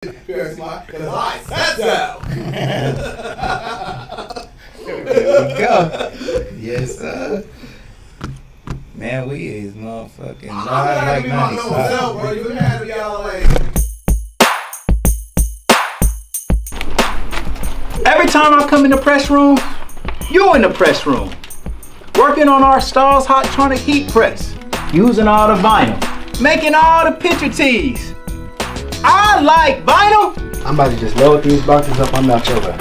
Because I said so. There we go. Yes, sir. Man, we is motherfucking live like 95. Bro. You had to be all like. Every time I come in the press room, you in the press room. Working on our Stars Hot-Tronic heat press. Using all the vinyl. Making all the picture tees. I like vinyl. I'm about to just load these boxes up. I'm out your way.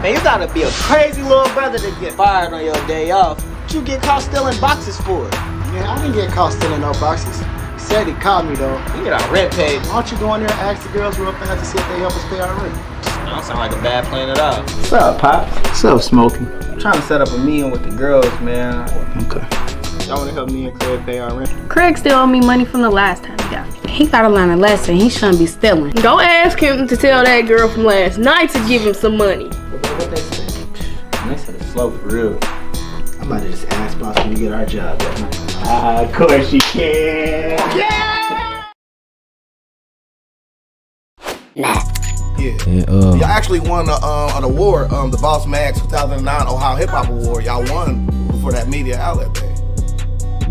Man, you gotta be a crazy little brother to get fired on your day off. What you get caught stealing boxes for? Man, I didn't get caught stealing no boxes. He said he caught me though. You get our rent paid. Why don't you go in there and ask the girls real fast to see if they help us pay our rent? That don't sound like a bad plan at all. What's up, Pops? What's up, Smokey? I'm trying to set up a meeting with the girls, man. Okay. Y'all wanna help me and Craig pay our rent? Craig still owe me money from the last time he got me. He gotta learn a lesson. He shouldn't be stealing. Go ask him to tell that girl from last night to give him some money. What they say? They said it's slow for real. I'm about to just ask boss when we get our job that night. Of course you can. Yeah! Yeah. And, Y'all actually won an award, the Boss Mag 2009 Ohio Hip Hop Award. Y'all won for that media outlet thing.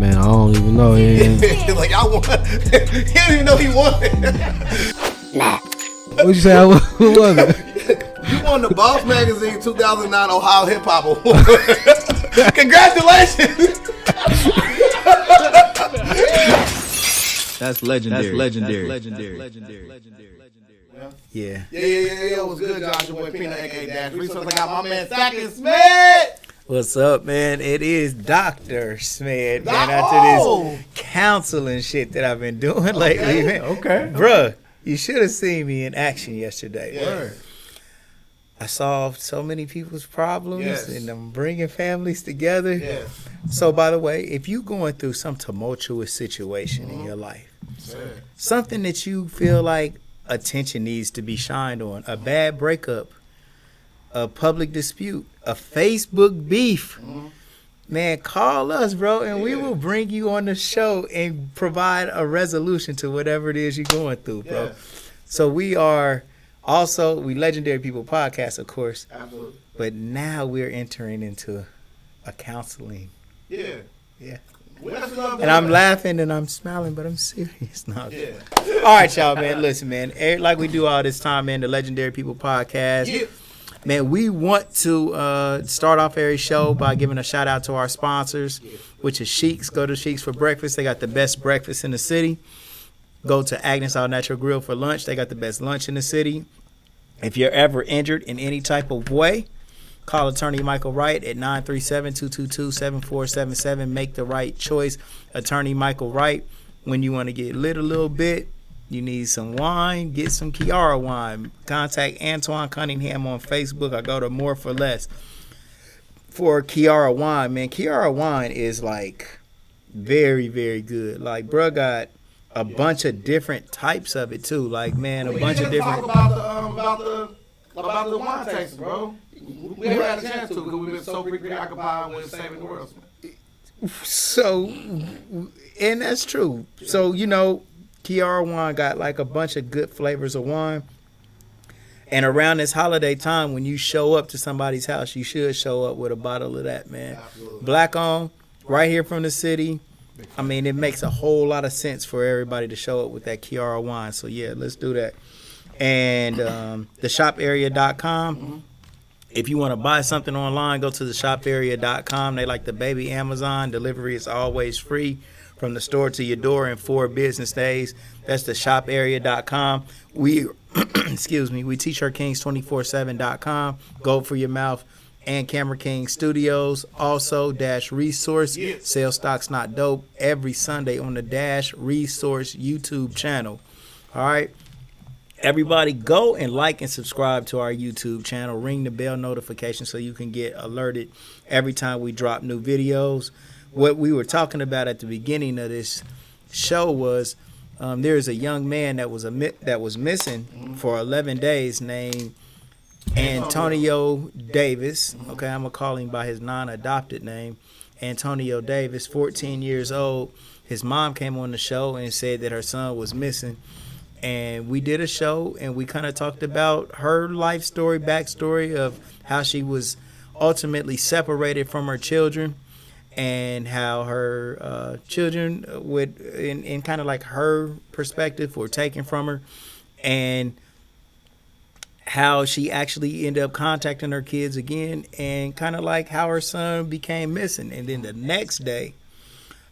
man, I don't even know. Yeah. Like y'all won. He didn't even know he won. What'd you say? Who was it? You won the Boss Magazine 2009 Ohio Hip Hop Award. Congratulations. That's legendary. Yeah. Yeah. What's good, Josh? Your boy Peanut, aka Dash Resource. I got my man Sackett Smith. What's up, man? It is Dr. Smith, man, after this counseling shit that I've been doing lately, man. Okay. Bruh, you should have seen me in action yesterday. Yeah. I solved so many people's problems, Yes. and I'm bringing families together. Yes. So, by the way, if you're going through some tumultuous situation in your life, something that you feel like attention needs to be shined on, a bad breakup, a public dispute, a Facebook beef, man, call us, bro, and we will bring you on the show and provide a resolution to whatever it is you're going through, bro. Yeah. So we are also, we Legendary People podcast, of course, Absolutely. but now we're entering into a counseling. Yeah. Yeah. And And I'm laughing and I'm smiling, but I'm serious now. Yeah. All right, y'all, man. Listen, man. Like we do all this time, man, the Legendary People podcast. Yeah. Man, we want to start off every show by giving a shout out to our sponsors, which is Shiekhs. Go to Shiekhs for breakfast. They got the best breakfast in the city. Go to Agnes All Natural Grill for lunch. They got the best lunch in the city. If you're ever injured in any type of way, call attorney Michael Wright at 937-222-7477. Make the right choice. Attorney Michael Wright. When you want to get lit a little bit, you need some wine, get some Kiara Wine. Contact Antoine Cunningham on Facebook. I go to More for Less for Kiara Wine. Man, Kiara Wine is like very, very good. Like, bruh got a bunch of different types of it too. Like, man, a bunch of different. Talk about the wine tasting, bro. We haven't had a chance to because we've been so preoccupied with saving the world. So, and that's true. So, you know, Kiara Wine got like a bunch of good flavors of wine. And around this holiday time, when you show up to somebody's house, you should show up with a bottle of that, man. Absolutely. Black on, right here from the city. I mean, it makes a whole lot of sense for everybody to show up with that Kiara Wine. So, yeah, let's do that. And theshoparea.com. If you want to buy something online, go to theshoparea.com. They like the baby Amazon. Delivery is always free from the store to your door in 4 business days. That's theshoparea.com. We, excuse me, we t-shirtkings247.com. Go for your mouth. And Camera King Studios. Also, Dash Resource. Sales Stocks Not Dope. Every Sunday on the Dash Resource YouTube channel. All right. Everybody go and like and subscribe to our YouTube channel. Ring the bell notification so you can get alerted every time we drop new videos. What we were talking about at the beginning of this show was there's a young man that was missing for 11 days named Antonio Davis. Okay, I'm going to call him by his non-adopted name. Antonio Davis, 14 years old. His mom came on the show and said that her son was missing. and we did a show, and we kind of talked about her life story, backstory of how she was ultimately separated from her children, and how her children would, in kind of like her perspective, were taken from her, and how she actually ended up contacting her kids again, and kind of like how her son became missing. And then the next day,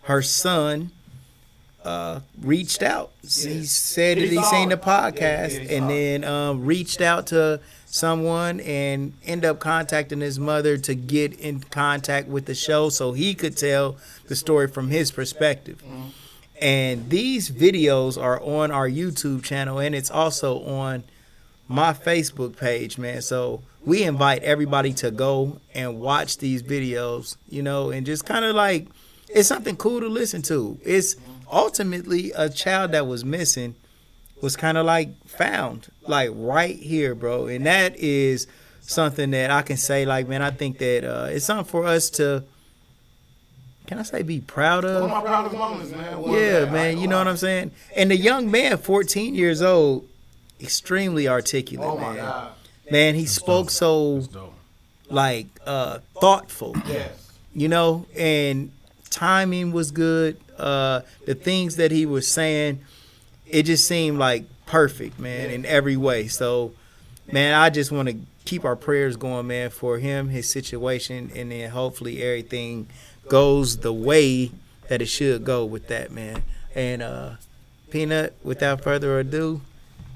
her son reached out. He said that he seen the podcast, and then reached out to someone and ended up contacting his mother to get in contact with the show so he could tell the story from his perspective. And these videos are on our YouTube channel, and it's also on my Facebook page, man. So we invite everybody to go and watch these videos, you know, and just kind of like, it's something cool to listen to. It's ultimately a child that was missing was kind of like found, like right here, bro. And that is something that I can say, like, man, I think that it's something for us to, can I say, be proud of? One of my proudest moments, man. Yeah, man, you know what I'm saying? And the young man, 14 years old, extremely articulate, Oh man. my God. Man, he spoke so like thoughtful. Yes. You know, and timing was good. The things that he was saying, it just seemed like perfect, man, in every way. So, man, I just want to keep our prayers going, man, for him, his situation, and then hopefully everything goes the way that it should go with that, man. And Peanut, without further ado,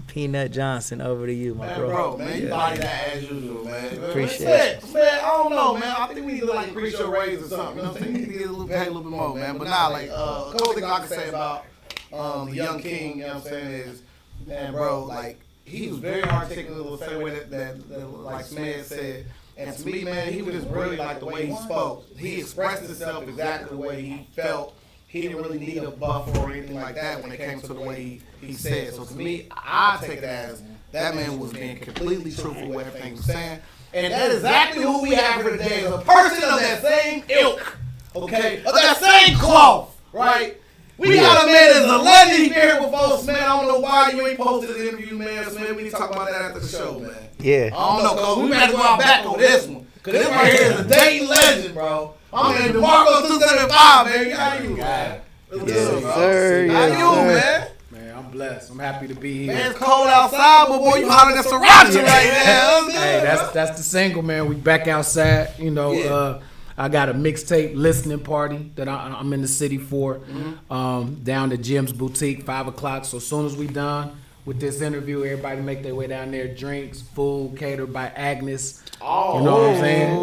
Peanut Johnson, over to you, my Man, bro. man, you body that as usual, man. Appreciate it. Man, I don't know, man. I think we need to like increase your raise or something. You know what I'm saying? We need to get a little pay a little bit more, man. But nah, like a couple things I can say about the young king, you know what I'm saying, is, man, bro, like he was very articulate the same way that like Smith said. And to me, man, he was just brilliant, like the way he spoke. He expressed himself exactly the way he felt. He didn't really need a buffer or anything like that when it came to the way he said. So to me, I take it as that man was being completely truthful with everything he was saying. And that is exactly who we have here today, as a person of that same ilk, okay, of that same cloth, right? We got a man that's a legend. He's been here before us, man. I don't know why you ain't posted this interview, man. So man, we need to talk about that after the show, man. Yeah. I don't know, cause we had to go out back on this one. Cause this right here is a Dayton legend, bro. My man Demarco 275, man. How you, man? Yes, sir. How you, man? Man, I'm blessed. I'm happy to be here. Man, it's cold outside, but boy, you hotter than Sriracha right now. Hey, that's the single, man. We back outside. You know, I got a mixtape listening party that I'm in the city for, down to Jim's Boutique, 5 o'clock. So as soon as we done with this interview, everybody make their way down there. Drinks, food catered by Agnes. Oh, you know what I'm saying?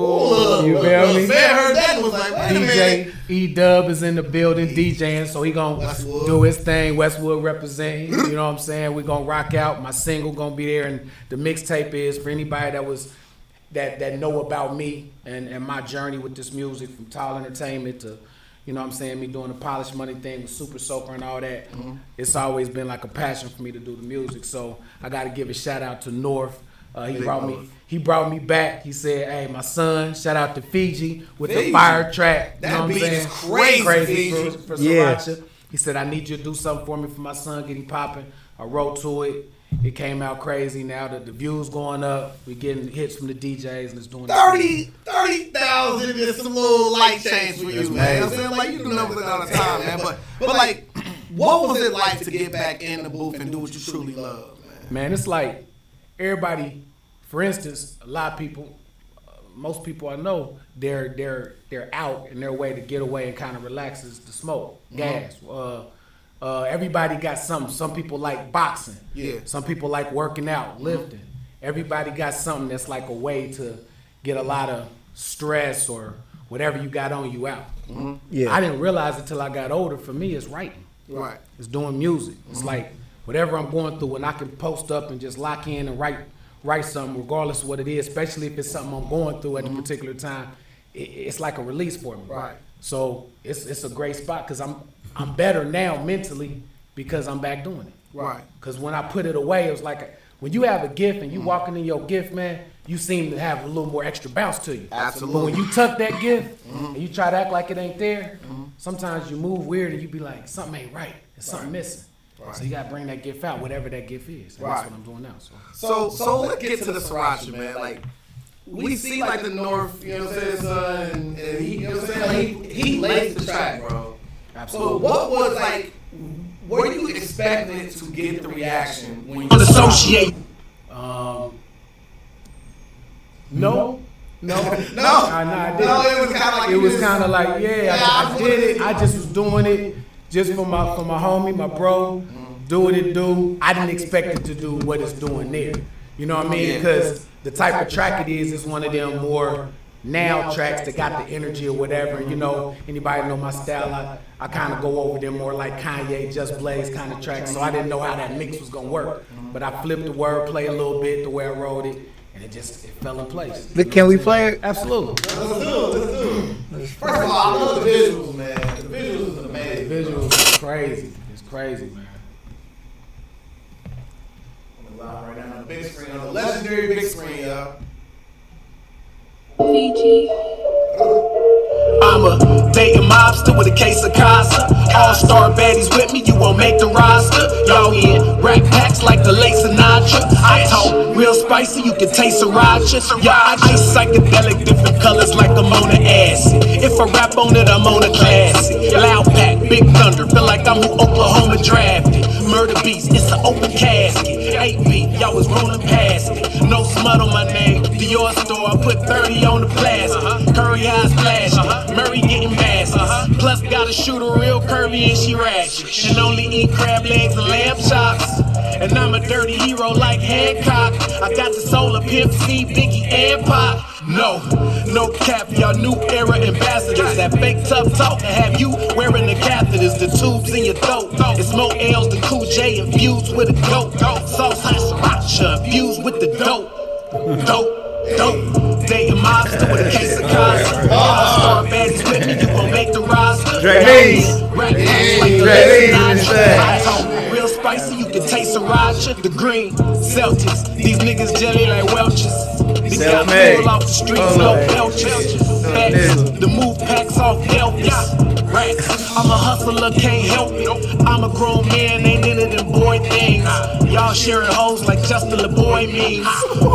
You feel me? Man heard that and was like, wait a minute. DJ E-Dub is in the building DJing, so he gonna do his thing. Westwood representing, you know what I'm saying? We gonna rock out. My single gonna be there, and the mixtape is for anybody that know about me and my journey with this music, from Tall Entertainment to, you know what I'm saying, me doing the Polish Money thing with Super Soaker and all that. It's always been like a passion for me to do the music. So I got to give a shout out to North. He brought me back. He said, "Hey, my son, shout out to Fiji with the fire track." You know what I'm saying? Crazy for Sriracha. He said, "I need you to do something for me for my son, get him popping." I wrote to it. It came out crazy. Now that the views going up, we getting hits from the DJs and it's doing 30,000 is some little light change for you, man. I'm saying, like, you do numbers all the time, man. But like, what was it like to get back in the booth and do what you truly love, man? Man, it's like everybody. For instance, a lot of people, most people I know, they're out in their way to get away and kind of relax is to smoke, gas. Everybody got something. Some people like boxing. Yeah. Some people like working out, lifting. Everybody got something that's like a way to get a lot of stress or whatever you got on you out. Yeah. I didn't realize it till I got older. For me, it's writing. Right. It's doing music. It's like whatever I'm going through, and I can post up and just lock in and write something, regardless of what it is, especially if it's something I'm going through at the particular time. It's like a release for me. Right. So it's a great spot because I'm better now mentally because I'm back doing it. Right. Because when I put it away, it was like when you have a gift and you walking in your gift, man, you seem to have a little more extra bounce to you. Absolutely. But when you tuck that gift and you try to act like it ain't there, sometimes you move weird and you be like, something ain't right. There's something missing. So you gotta bring that gift out, whatever that gift is. And that's what I'm doing now. So let's get to the sriracha, man. Like, we see like the North, you know what I'm saying, son, and he, you know what I'm saying, like, he lays the track, bro. Absolutely. So what was like, were you expecting it to get the reaction when you associate? No. No, I didn't. No, it was kind of like It was kind of like, I did it. I just was doing it just for my homie, my bro. Do what it do. I didn't expect it to do what it's doing there. You know what I mean? Because the type of track it is one of them more now tracks that got the energy or whatever. You know, anybody know my style? I kind of go over them more like Kanye, Just Blaze kind of tracks. So I didn't know how that mix was gonna work. But I flipped the wordplay a little bit the way I wrote it. And it fell in place. Can we play it? Absolutely. Let's do it. First of all, I love the visuals, man. The visuals is amazing. The visuals is crazy. It's crazy, man. I'm live right now on the big screen, on the legendary big screen, y'all. Fiji. I'm a dating mobster with a case of Casa. All-star baddies with me, you won't make the roster. Y'all in rack packs like the late Sinatra. I talk real spicy, you can taste sriracha. Yeah, I ice psychedelic, different colors like I'm on an acid. If I rap on it, I'm on a classic. Loud pack, big thunder, feel like I'm who Oklahoma drafted. Murder beast, it's an open casket. 8B, y'all was rolling past it. No smut on my name. Dior store, I put 30 on the plastic. Curry eyes flashing, Murray getting massive. Plus got a shooter real curvy and she ratchet. And only eat crab legs and lamb chops. And I'm a dirty hero like Hancock. I got the soul of Pimp C, Biggie, and Pop. No cap, y'all new era ambassadors. That fake tough talk to have you wearing the catheters, the tubes in your throat. It's more L's than Cool J infused with a goat. Sauce hot sriracha infused with the dope. Dating mobster with a case of Casa. All-star baddies with me, you won't make the roster. Real spicy, you can taste sriracha. The green Celtics, these niggas jelly like Welch's. They got full off the streets, no belches. The move packs off Elvis. Right, I'm a hustler, can't help it. I'm a grown man, ain't into them boy things. Y'all sharing hoes like Justin LeBoy memes.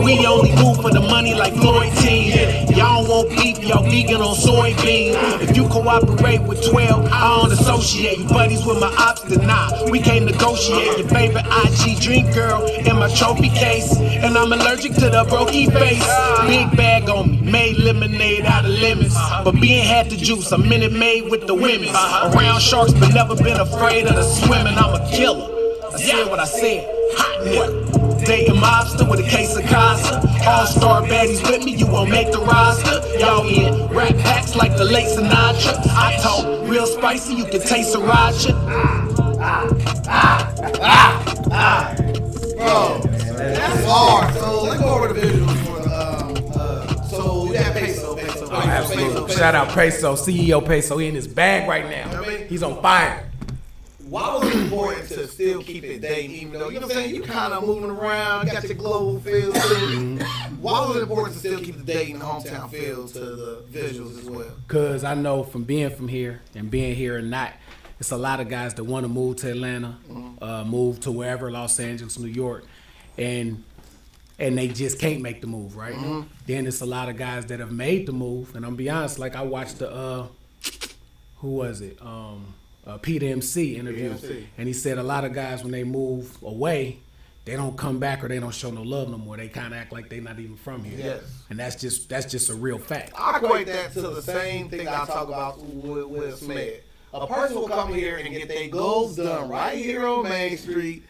We only move for the money like Floyd team. Y'all won't beef, y'all vegan on soybeans. If you cooperate with 12, I don't associate. You buddies with my ops, then nah, we can't negotiate. Your favorite IG drink girl in my trophy case. And I'm allergic to the brokey face. Big bag on me, made lemonade out of lemons. But being had the juice, I'm Minute Maid with the women. Around sharks, but never been afraid of the swimming. I'm a killer. I said what I said. Hot nigga. Dating mobster with a case of Casa. All-star baddies with me, you won't make the roster. Y'all in rap packs like the late Sinatra. I talk real spicy, you can taste sriracha. Bro, that's hard. So let's go over the visuals for the, so we have Peso. Absolutely. Shout out Peso, CEO Peso. He in his bag right now. He's on fire. Why was it important to still keep it dating, even though, you know what I'm saying, you kind of moving around, you got your global feel too. Why was it important to still keep the dating hometown feel to the visuals as well? Because I know from being from here and being here or not, it's a lot of guys that want to move to Atlanta, move to wherever, Los Angeles, New York, and they just can't make the move, right? Then it's a lot of guys that have made the move, and I'm gonna be honest, like I watched the, who was it? Peter MC interview, and he said a lot of guys when they move away, they don't come back or they don't show no love no more. They kind of act like they're not even from here. Yes. And that's just a real fact. I equate that to the same thing I talk about with Will Smith. A person will come here and get their goals done right here on Main Street,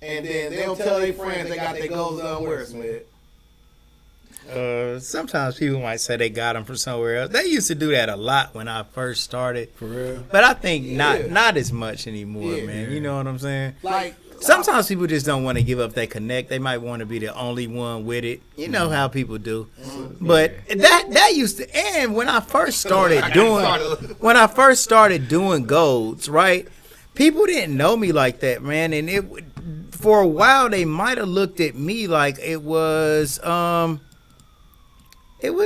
and then they'll tell their friends they got their goals done where, Smith? Sometimes people might say they got them from somewhere else. They used to do that a lot when I first started. For real. But I think not as much anymore, man. You know what I'm saying? Like, sometimes people just don't want to give up their connect. They might want to be the only one with it. You know how people do. But that used to, and when I first started doing golds, right? People didn't know me like that, man. And for a while they might have looked at me like it was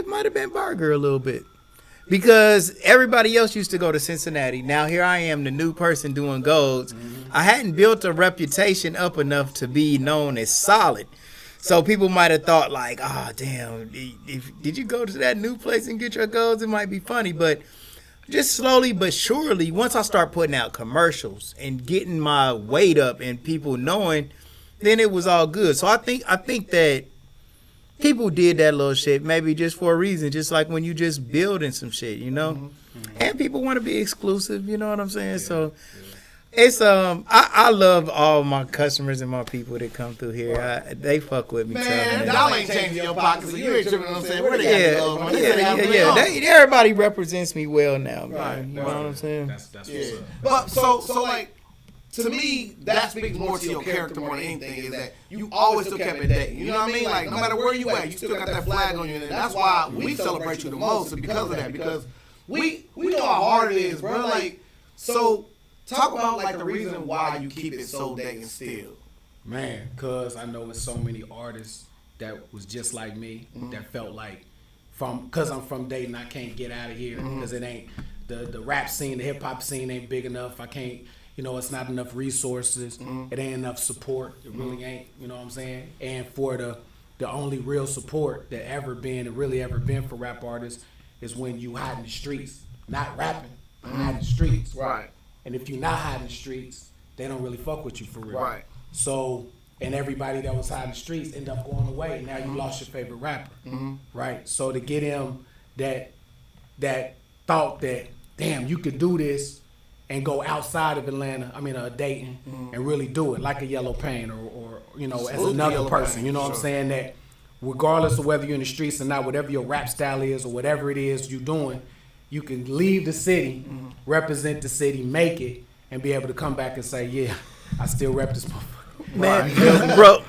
might have been Burger a little bit. Because everybody else used to go to Cincinnati. Now here I am, the new person doing golds. I hadn't built a reputation up enough to be known as solid. So people might have thought like, damn, did you go to that new place and get your golds? It might be funny, but just slowly but surely, once I start putting out commercials and getting my weight up and people knowing, then it was all good. So I think that people did that little shit maybe just for a reason, just like when you just building some shit, you know? And people want to be exclusive, you know what I'm saying? So it's I love all my customers and my people that come through here. They fuck with me. Man, y'all ain't changing your pockets, so you ain't tripping. What I'm saying, where they got to go? Everybody represents me well now, man. Right, you know what I'm saying? That's what's up. But so like, to me, that speaks more to your character more than anything. Is that you always still kept it dating. You know what I mean? Like no matter where you at, you still got that flag on you, and that's why we celebrate you the most because of that. Because we know how hard it is, bro. Like so. Talk about like the reason why you keep it so dating still. Man, cause I know it's so many artists that was just like me that felt like cause I'm from Dayton, I can't get out of here because it ain't the rap scene, the hip hop scene ain't big enough. I can't, it's not enough resources. It ain't enough support. It really ain't. You know what I'm saying? And for the only real support that really ever been for rap artists is when you hide in the streets, not rapping, hide in the streets. Right. And if you're not hiding the streets, they don't really fuck with you for real. Right. So, and everybody that was hiding the streets end up going away. And now you lost your favorite rapper. Right. So to get him that thought that, damn, you could do this and go outside of Atlanta, Dayton, and really do it like a Yellow Pain or as another person. You know what I'm saying? That regardless of whether you're in the streets or not, whatever your rap style is or whatever it is you're doing, you can leave the city, represent the city, make it, and be able to come back and say, yeah, I still rep this motherfucker. Man, bro,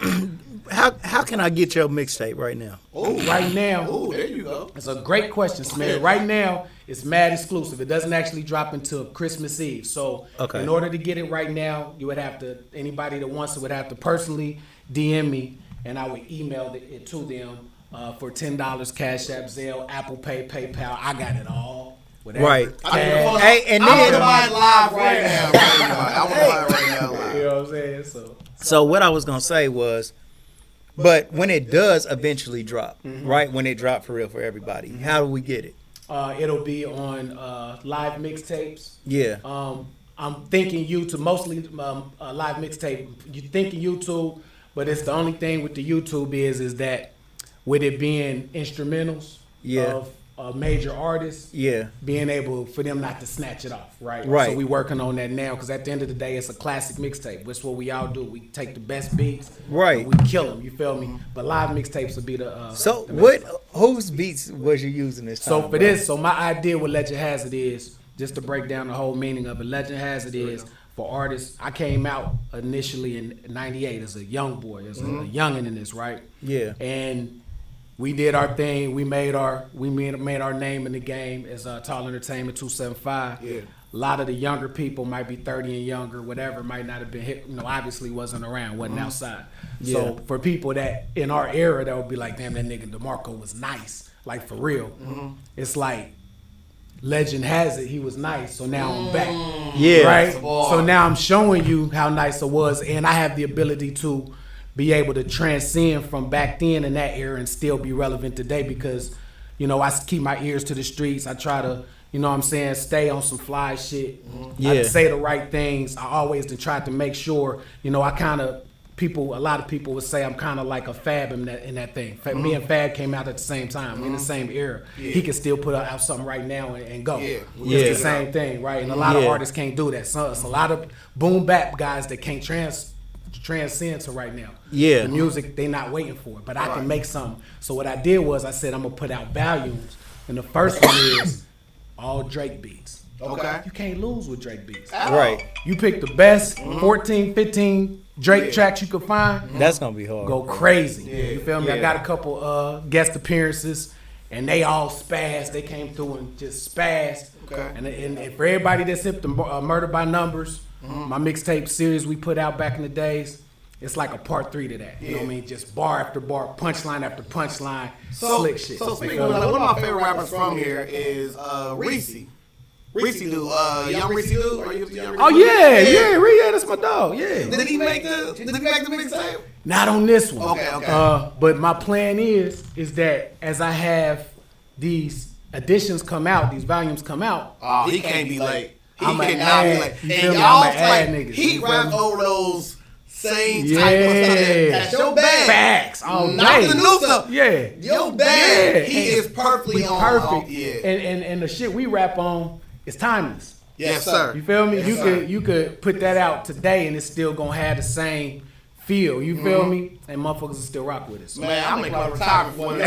how can I get your mixtape right now? Right now, there you go. It's a great question, Smith. Right now, it's mad exclusive. It doesn't actually drop until Christmas Eve. So in order to get it right now, you would have to, anybody that wants it would have to personally DM me, and I would email it to them. For $10, Cash App, Zelle, Apple Pay, PayPal. I got it all. Whatever. Right. Hey, and then I want to buy it live right now. I want to buy it right now. You know what I'm saying? So what I was gonna say was, but when it does eventually drop, right? When it dropped for real for everybody, how do we get it? It'll be on live mixtapes. Yeah. I'm thinking YouTube, mostly live mixtape. You're thinking YouTube, but it's the only thing with the YouTube is that with it being instrumentals of a major artist, being able for them not to snatch it off, right? So we working on that now because at the end of the day, it's a classic mixtape. That's what we all do. We take the best beats, right? We kill them. You feel me? But live mixtapes will be the. So the whose beats was you using this time? So for this, my idea with Legend Has It is just to break down the whole meaning of it. Legend Has It is. For artists, I came out initially in '98 as a young boy, as a youngin' in this, right? Yeah. And we did our thing. We made our name in the game as Tall Entertainment 275. Yeah. A lot of the younger people might be 30 and younger, whatever, might not have been hit. Obviously wasn't around, wasn't outside. Yeah. So for people that in our era that would be like, damn, that nigga Demarco was nice, like for real. It's like Legend has it, he was nice, so now I'm back. Yeah. Right? So now I'm showing you how nice I was, and I have the ability to be able to transcend from back then in that era and still be relevant today because, I keep my ears to the streets. I try to, stay on some fly shit. I say the right things. I always tried to make sure, a lot of people would say I'm kind of like a Fab in that thing. Me and Fab came out at the same time. We in the same era. He can still put out something right now and go. It's the same thing, right? And a lot of artists can't do that. So it's a lot of boom bap guys that can't transcend to right now. Yeah. The music, they not waiting for it. But I can make something. So what I did was I said I'm going to put out volumes. And the first one is all Drake beats. Okay. You can't lose with Drake beats. Right. You pick the best 14, 15 Drake tracks you could find. That's going to be hard. Go crazy. You feel me? I got a couple guest appearances. And they all spazzed. They came through and just spazzed. Okay. And for everybody that's hip to Murder by Numbers, my mixtape series we put out back in the days, it's like a part 3 to that. You know what I mean? Just bar after bar, punchline after punchline, slick shit. So speaking of, like, one of my favorite rappers from here is Reese. Reese dude, young Reese dude. Are you young Reese? Oh yeah, that's my dog. Yeah. Did he make the mixtape? Not on this one. Okay. But my plan is that as I have these editions come out, these volumes come out, he can't be late. He I'ma cannot be add- late. you And feel me? y'all I'ma add like niggas, he you feel rap me? over those same type of stuff. That's your bag. Facts all Not day. the new stuff. Yeah. Your bag. Yeah. He is perfectly on. Perfect. Yeah. And the shit we rap on is timeless. Yes, sir. You feel me? Yes, You could put that out today and it's still gonna have the same feel. You feel me? And motherfuckers will still rock with it. So. Man, I'm making my retirement for you.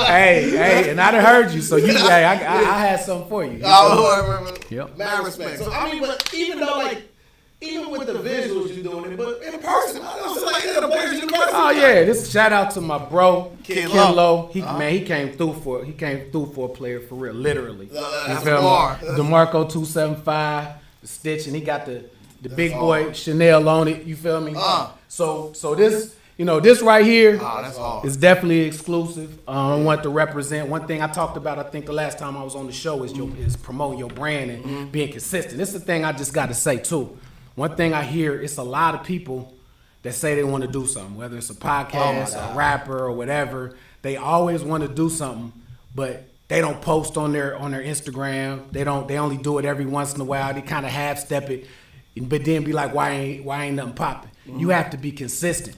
hey, and I done heard you, so you, I had something for you. Yep. Mad respect. So I mean, but even though like, even with the visuals you doing it, but in person, I don't feel like they're the players in person. Oh yeah, this shout out to my bro Ken Low. He came through for a player for real, literally. That's You feel me? bar. Demarco 275, the stitch, and he got the big boy Chanel on it. You feel me? So this. You know, this right here is definitely exclusive. I want to represent. One thing I talked about, I think the last time I was on the show, is promoting your brand and being consistent. This is the thing I just got to say, too. One thing I hear, it's a lot of people that say they want to do something, whether it's a podcast, a rapper, or whatever. They always want to do something, but they don't post on their Instagram. They only do it every once in a while. They kind of half-step it, but then be like, why ain't nothing popping? You have to be consistent.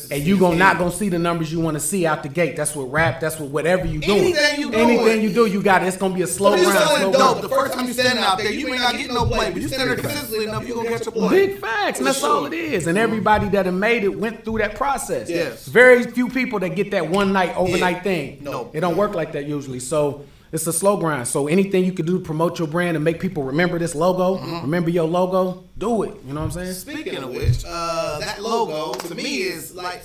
And you not gonna see the numbers you want to see out the gate. That's what rap, that's what whatever you do. Anything you do, you got it. It's gonna be a slow grind. The first time you standing out there, you may not get no play, but you stand there consistently enough, you gonna catch a play. Big facts, and that's all it is. And everybody that have made it went through that process. Yes. Very few people that get that one night, overnight thing. No. It don't work like that usually. So it's a slow grind. So anything you can do to promote your brand and make people remember this logo, remember your logo, do it. You know what I'm saying? Speaking of which, that logo to me is like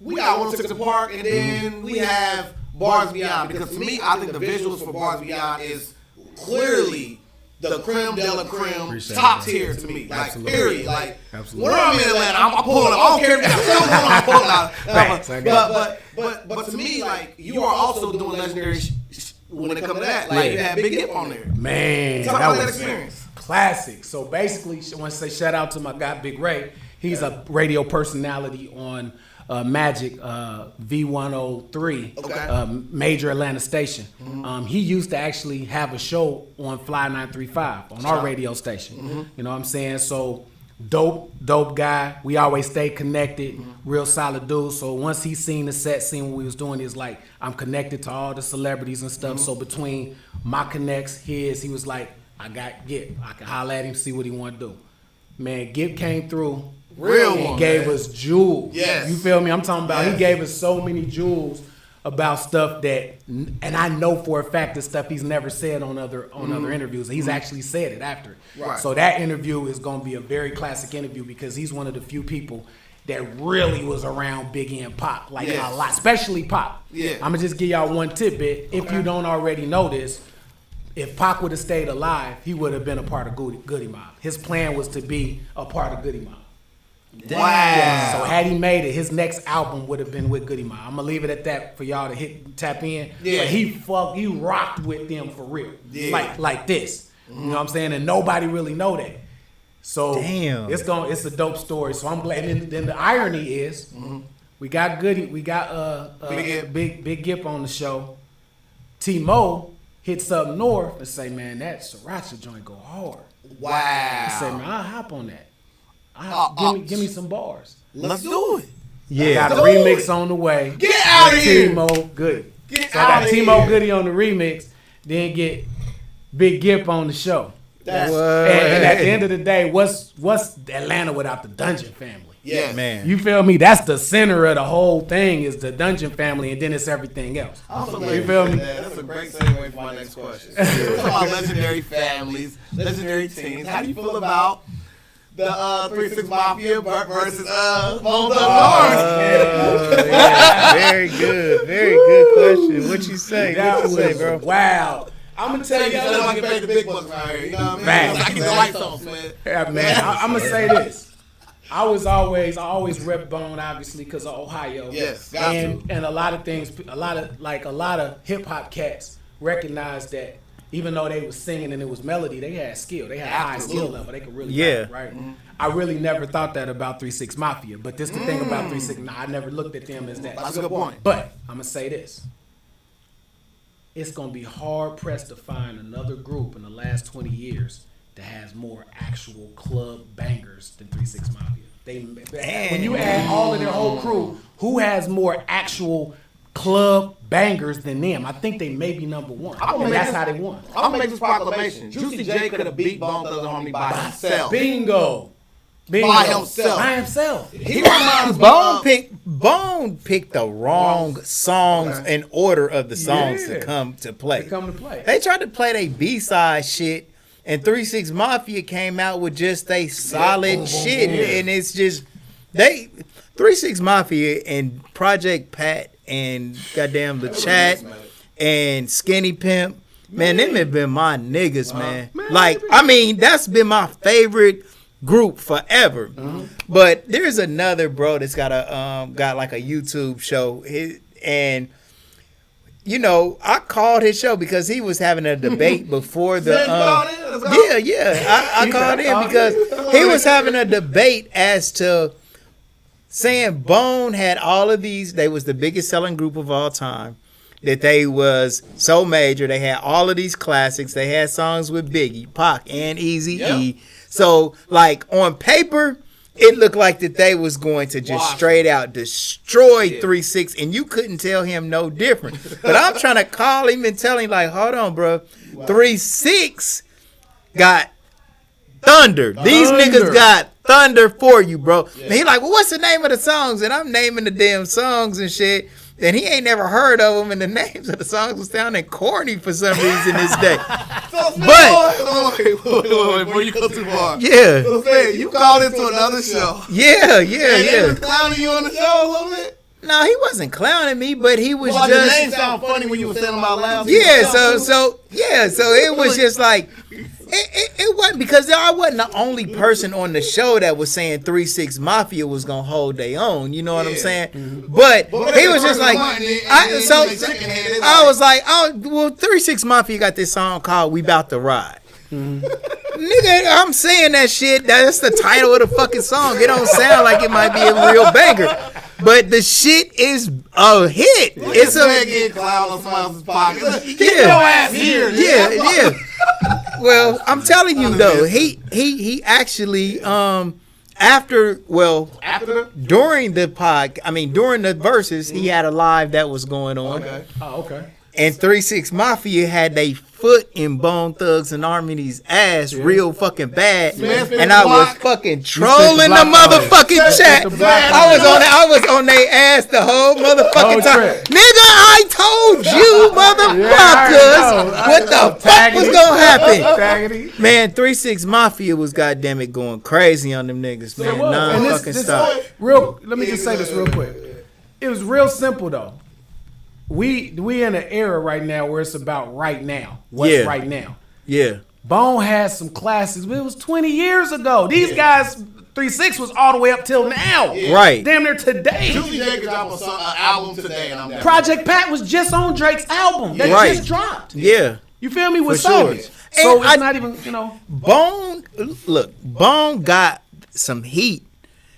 we got 106 Park and then we have Bars Beyond, because to me I think the visuals for Bars Beyond is clearly the creme de la creme, top tier to me. Like period. Like when I'm in Atlanta, I'm pulling up. I don't care if I'm pulling out. But to me, like you are also doing legendary when it comes to that. Like you had Big Hip on there. Man, talk about that experience. Classic. So basically, I want to say shout out to my guy Big Ray. He's a radio personality on Magic V103, major Atlanta station. He used to actually have a show on Fly 935 on our radio station. You know what I'm saying? So dope guy. We always stay connected. Real solid dude. So once he seen the set, seen what we was doing, he's like, I'm connected to all the celebrities and stuff. So between my connects, he was like, I got Gip. I can holler at him, see what he want to do. Man, Gip came through. Real gave us jewels. Yes. You feel me? I'm talking about he gave us so many jewels about stuff that, and I know for a fact the stuff he's never said on other interviews. He's actually said it after. Right. So that interview is going to be a very classic interview because he's one of the few people that really was around Biggie and Pop, like a lot, especially Pop. Yeah. I'm gonna just give y'all one tidbit. If you don't already know this, if Pac would have stayed alive, he would have been a part of Goody Mob. His plan was to be a part of Goody Mob. Wow. So had he made it, his next album would have been with Goody Mob. I'm gonna leave it at that for y'all to tap in. Yeah. But he rocked with them for real. Yeah. Like this. You know what I'm saying? And nobody really know that. So it's a dope story. So I'm glad. And then the irony is we got Big Gip on the show. T-Mo hits up north and say, man, that Sriracha joint go hard. Wow. I say, man, I'll hop on that. Give me some bars. Let's do it. I got a remix on the way. Get out of here. T-Mo Goody. Get So I got T-Mo Goody on the remix, then get Big Gip on the show. And at the end of the day, what's Atlanta without the Dungeon family? Yeah, man. You feel me? That's the center of the whole thing is the Dungeon family, and then it's everything else. You feel me? That's a great segue for my next question. We're talking about legendary families, legendary teams. How do you feel about the 3-6 Mafia versus Bone Thugs Very good question. What you say? That What you say, was bro? wow. I'm gonna tell you, I can pay the big bucks right here. You know what I mean? Facts. I keep the lights on, man. Man, I'm gonna say this. I always rep Bone, obviously, because of Ohio. Yes, and a lot of things, a lot of hip hop cats recognize that even though they was singing and it was melody, they had skill. They had high skill level. They could really rap, right? Mm-hmm. I really never thought that about 3 6 Mafia, but this the thing about 3 6. I never looked at them as that. That's a good point. But I'm gonna say this. It's gonna be hard pressed to find another group in the last 20 years that has more actual club bangers than 3 6 Mafia. When you add all of their whole crew, who has more actual club bangers than them? I think they may be number one. And that's how they won. I'm gonna make this proclamation. Juicy J could have beat Bone Thugs and Harmony by himself. Bingo. By himself. By himself. He reminds Bone picked the wrong songs in order of the songs to come to play. They tried to play their B-side shit, and 3 6 Mafia came out with just a solid shit, and it's just 3 6 Mafia and Project Pat and goddamn the Chat and Skinny Pimp, man, them have been my niggas, man. Like, I mean, that's been my favorite group forever. But there's another bro that's got like a YouTube show, and you know, I called his show because he was having a debate before the I called in because he was having a debate as to saying Bone had all of these, they was the biggest selling group of all time, that they was so major, they had all of these classics, they had songs with Biggie, Pac, and Eazy-E. So, like, on paper, it looked like that they was going to just straight out destroy 3 6, and you couldn't tell him no different. But I'm trying to call him and tell him, like, hold on, bro, 3 6 got thunder. These niggas got thunder for you, bro. And he like, well, what's the name of the songs? And I'm naming the damn songs and shit. And he ain't never heard of them, and the names of the songs was sounding corny for some reason this day. But before you go too far, you called into another show. Yeah. They was clowning you on the show a little bit. No, he wasn't clowning me, but he was just. The name sound funny when you were saying them out loud. Yeah, so it was just like. It wasn't because I wasn't the only person on the show that was saying 3 6 Mafia was gonna hold their own. You know what I'm saying? But he was just like, I was like, well, 3 6 Mafia got this song called "We Bout to Ride." Nigga, I'm saying that shit. That's the title of the fucking song. It don't sound like it might be a real banger, but the shit is a hit. It's a clown on someone else's pocket. Get your ass here. Yeah. Well, I'm telling you though, he actually during the verses, he had a live that was going on. Okay. Oh, okay. And 3 6 Mafia had they foot in Bone Thugs and Harmony's ass real fucking bad. And I was fucking trolling the motherfucking chat. I was on their ass the whole motherfucking time. Nigga, I told you motherfuckers what the fuck was gonna happen. Man, 3 6 Mafia was goddamn it going crazy on them niggas, man. Non-fucking stop. Let me just say this real quick. It was real simple though. We in an era right now where it's about right now. What's right now? Yeah. Bone has some classics, but it was 20 years ago. These guys, 3 6 was all the way up till now. Yeah. Right. Damn near today. Juicy J could drop an album today, and I'm down. Project Pat was just on Drake's album. That just dropped. Yeah. You feel me? With sure. Savage. So it's not even, Bone got some heat.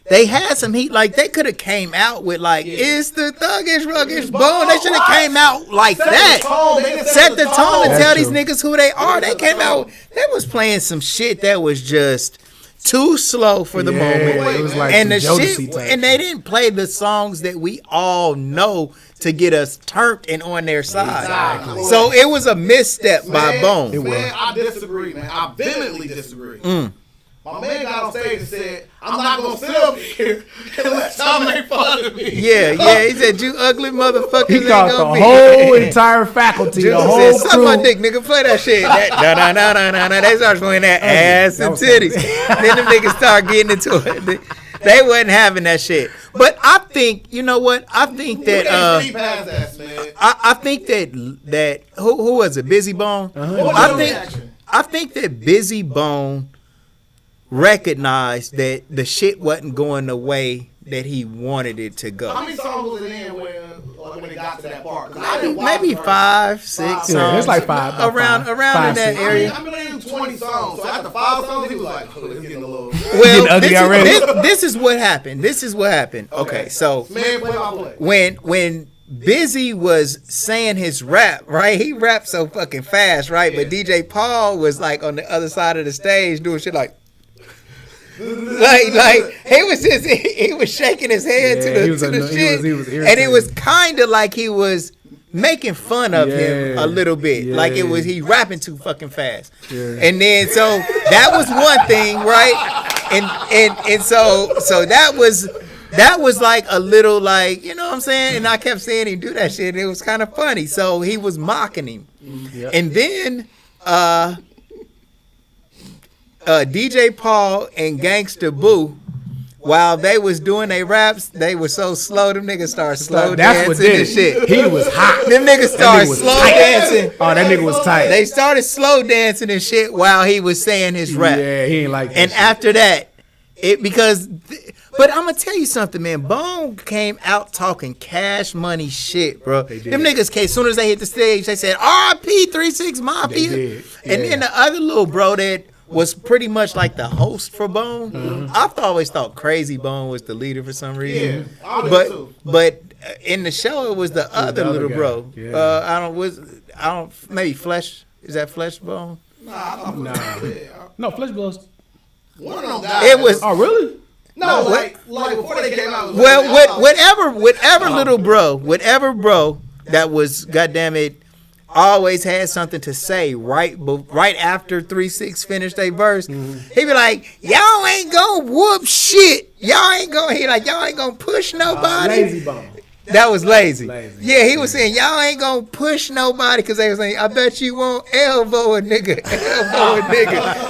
They had some heat. Like, they could have came out with, like, it's the thuggish, ruggish Bone. They should have came out like that. Set the tone and tell these niggas who they are. They came out, they was playing some shit that was just too slow for the moment. It was like and the shit, and they didn't play the songs that we all know to get us turned and on their side. Exactly. So it was a misstep by Bone. I disagree, man. I vehemently disagree. My man got on stage and said, I'm not going to sit up here and let y'all make fun of me. Yeah. He said, you ugly motherfuckers. He called the whole entire faculty, the whole said, suck my dick, nigga, play that shit. No. They started playing that ass and titties. Then them niggas start getting into it. They wasn't having that shit. But I think, you know what? I think that I think that who was it? Busy Bone? I think that Busy Bone recognized that the shit wasn't going the way that he wanted it to go. How many songs was it in when it got to that part? 'Cause I didn't watch Maybe the 5, 6 songs. Yeah, it's like five. Around in that six. area. I mean, it was 20 songs. So after 5 songs, he was like, oh, it's getting a little. Well, ugly already. this is what happened. This is what happened. Okay, so Man, play by play. when Busy was saying his rap, right? He rapped so fucking fast, right? But DJ Paul was like on the other side of the stage doing shit like he was shaking his head to the shit, he was and it was kind of like he was making fun of him a little bit, like it was he rapping too fucking fast, and then so that was one thing, right? And so that was like a little like, you know what I'm saying, and I kept seeing him do that shit, and it was kind of funny. So he was mocking him, and then DJ Paul and Gangsta Boo, while they was doing their raps, they were so slow. Them niggas started slow dancing and shit. He was hot. Them niggas started slow dancing. Oh, that nigga was tight. They started slow dancing and shit while he was saying his rap. Yeah, he ain't like that. And shit. after that, but I'm gonna tell you something, man. Bone came out talking Cash Money shit, bro. Them niggas came, as soon as they hit the stage, they said R.I.P. 3-6 Mafia. They did. And then the other little bro that was pretty much like the host for Bone. I've always thought Crazy Bone was the leader for some reason. Yeah, but in the show it was the other little guy. bro. Yeah. I don't maybe Flesh. Is that Flesh Bone? No, Flesh Blows. One of them guys. It was. Oh, really? No, like before they came out. Well, whatever little bro that was, goddamn it, always had something to say right after 3-6 finished their verse. He be like, y'all ain't gonna whoop shit. Y'all ain't gonna push nobody. Lazy Bone. That was lazy. Lazy. Yeah, he was saying, y'all ain't gonna push nobody, because they was saying, I bet you won't elbow a nigga.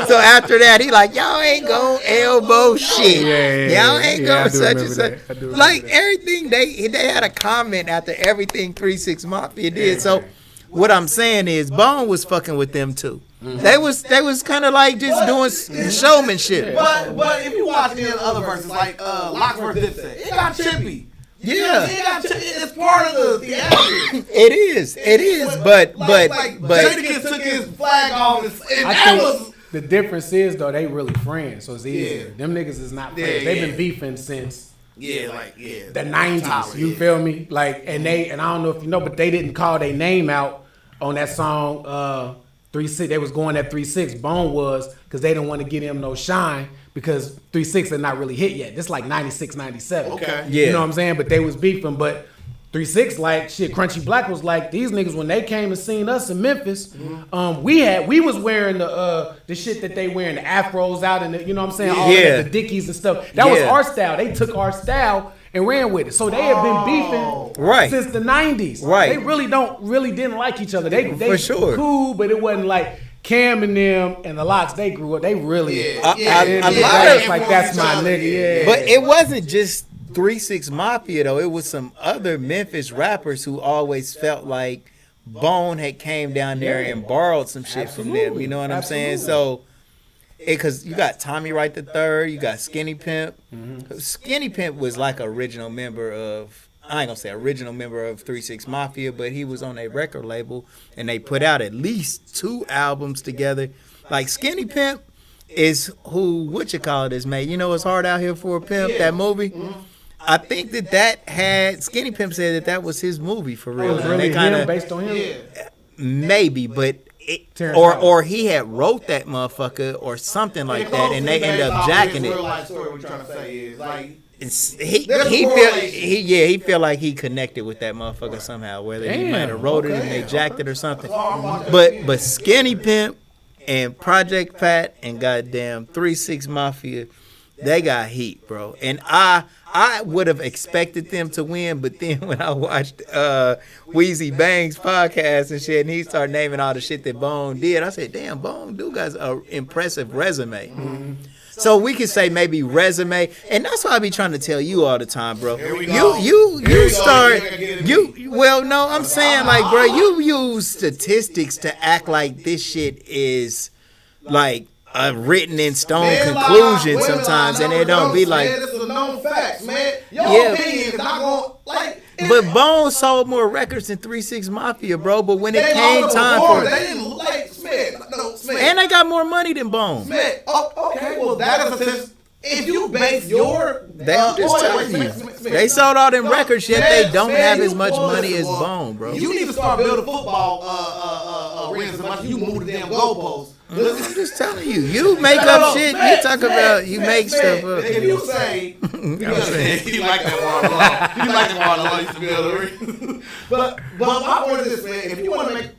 So after that, he like, y'all ain't gonna elbow shit. Y'all ain't gonna such and such. Like everything, they had a comment after everything 3-6 Mafia did. So what I'm saying is, Bone was fucking with them too. They was kind of like just doing showmanship. But if you watch any of the other verses, like Locks vs. Dipset, it got chippy. Yeah, it's part of the theatrics. It is. But Jadakiss took his flag off, and I that think was. the difference is though they really friends, so it's easier. Them niggas is not friends. Yeah, They've yeah. been beefing since The the 90s. You feel me? Like, and I don't know if you know, but they didn't call their name out on that song 3-6. They was going at 3-6. Bone was, because they didn't want to get him no shine, because 3-6 had not really hit yet. This like 96, 97. Okay. Yeah. You know what I'm saying? But they was beefing. But 3-6, like shit, Crunchy Black was like, these niggas when they came and seen us in Memphis, we was wearing the shit that they wearing, the afros out, and the, you know what I'm saying, all the dickies and stuff. That was our style. They took our style and ran with it. So they have been beefing since the 90s. Right. They really didn't like each other. They For sure. cool, but it wasn't like Cam and them and the Locks. They grew up. They really a lot of like that's my nigga. Yeah. But it wasn't just 3-6 Mafia though. It was some other Memphis rappers who always felt like Bone had came down there and borrowed some shit from them. You know what I'm saying? So, because you got Tommy Wright the Third, you got Skinny Pimp. Skinny Pimp was like original member of, I ain't gonna say original member of 3-6 Mafia, but he was on a record label and they put out at least 2 albums together. Like Skinny Pimp is who made. You know It's Hard Out Here for a Pimp, that movie? I think that had, Skinny Pimp said that was his movie for real. It was really kinda, based on him? Maybe, but or he had wrote that motherfucker or something like that, and they ended up jacking it. Real life story we're trying to say is like he felt like he connected with that motherfucker somehow, whether he might have wrote it and they jacked it or something. But Skinny Pimp and Project Pat and goddamn 3-6 Mafia, they got heat, bro. And I would have expected them to win, but then when I watched Weezy Bang's podcast and shit, and he started naming all the shit that Bone did, I said, damn, Bone do got an impressive resume. So we could say maybe resume, and that's what I be trying to tell you all the time, bro. I'm saying, like, bro, you use statistics to act like this shit is like a written in stone Men conclusion lie, sometimes, women and lie, it don't be like. man, this is a known fact, man. Your Yeah. opinion is not going like. But Bone sold more records than 3 6 Mafia, bro. But when it They came all time before, for they it, didn't like Smith. No, Smith. and they got more money than Bone. Smith. Oh, okay, well that is a sense. If you base your, I'm just telling you, they sold all them records, yet they don't have as much money as Bone, bro. You need to start building football arenas as much as you move the damn goalposts. I'm just telling you, you make up shit. You talk about you make stuff up. If you say, you like that one, you like that one, used to build arenas. But my point is this, man. If you want to make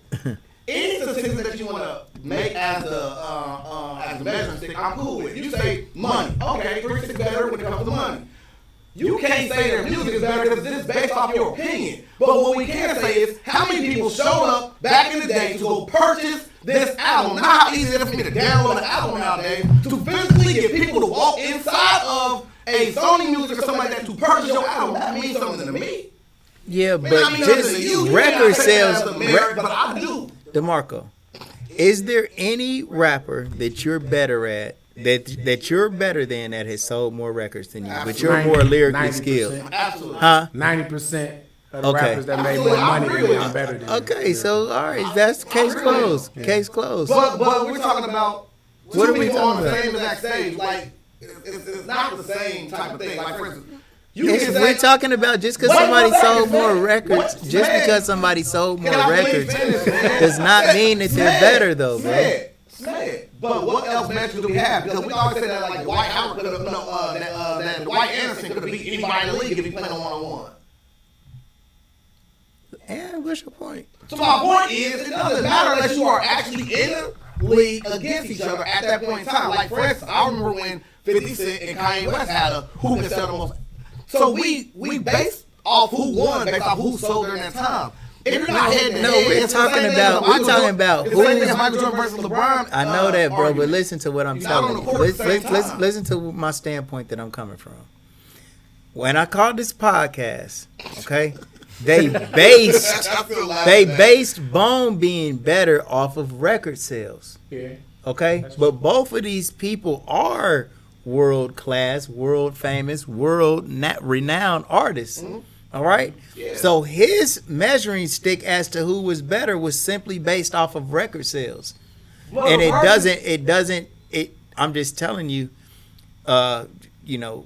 any statistics that you want to make as a measuring stick, I'm cool with. You say money, okay, 3 6 better when it comes to money. You can't say their music is better because this is based off your opinion. But what we can say is how many people showed up back in the day to go purchase this album. Not how easy it is for me to download an album nowadays. To physically get people to walk inside of a Sony Music or something like that to purchase your album. That means something to me. Yeah, but I mean, just you record can't say that sales. as a merit, but I do. DeMarco, is there any rapper that you're better at? That you're better than that has sold more records than you, but you're more lyrically 90%. skilled. Absolutely. Huh? 90% of the Okay. rappers that made more money than me, I'm better than. Okay, so all right, that's case closed. Case closed. But we're talking about What two are we people on talking the about? same exact stage. Like it's not the same type of thing. Like for instance, you can We're say talking about just because somebody sold more records, just because somebody sold more Can I please records finish, man? does not mean that they're better though, bro. Smith. But what else matches do we have? Because we always say that like Dwight Howard could have, that Dwight Anderson could have beat anybody in the league if he played on 1-on-1. And what's your point? So my point is, it doesn't matter unless you are actually in a league against each other at that point in time. Like for instance, I remember when 50 Cent and Kanye West had a who can sell the most. So we based off who won based off who sold during that time. If you're not head to No, head, we're it's the talking same thing about- as we're Michael talking Jordan. about It's the same who's- thing as Michael Jordan versus LeBron. I know that, bro, but argument. listen to what I'm You're not on telling the you. court at the same time. Listen to my standpoint that I'm coming from. When I called this podcast, okay, they based Bone being better off of record sales. Yeah. Okay, but both of these people are world class, world famous, world renowned artists. All right, so his measuring stick as to who was better was simply based off of record sales, and it doesn't. I'm just telling you, you know,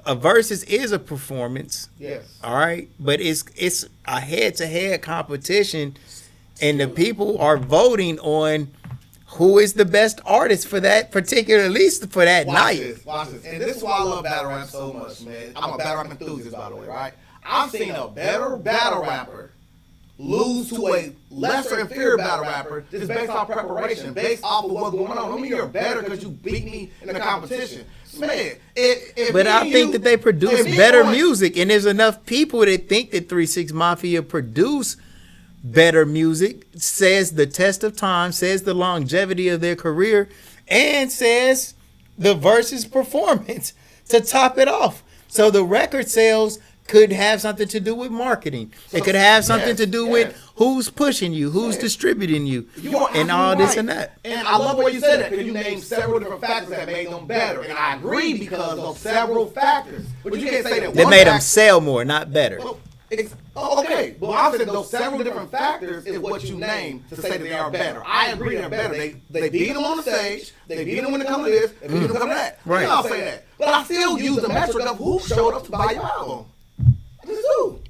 a versus is a performance. Yes. All right, but it's a head-to-head competition, and the people are voting on who is the best artist for that particular, at least for that night. Watch this. And this is why I love battle rap so much, man. I'm a battle rap enthusiast, by the way, right? I've seen a better battle rapper lose to a lesser inferior battle rapper just based off preparation, based off of what's going on. I mean, you're better because you beat me in the competition. Man, But I think that they produce better music, and there's enough people that think that 3 6 Mafia produce better music, says the test of time, says the longevity of their career, and says the versus performance to top it off. So the record sales could have something to do with marketing. It could have something to do with who's pushing you, who's distributing you, and all this and that. And I love the way you said that because you named several different factors that made them better. And I agree because of several factors. But you can't say that They one made them factor- sell more, not better. Okay, well, I'm saying those several different factors is what you name to say that they are better. I agree they're better. They beat them on the stage. They beat them when it comes to this. They beat them when it comes to that. Right. I'll say that. But I still use the metric of who showed up to buy your album. I just do.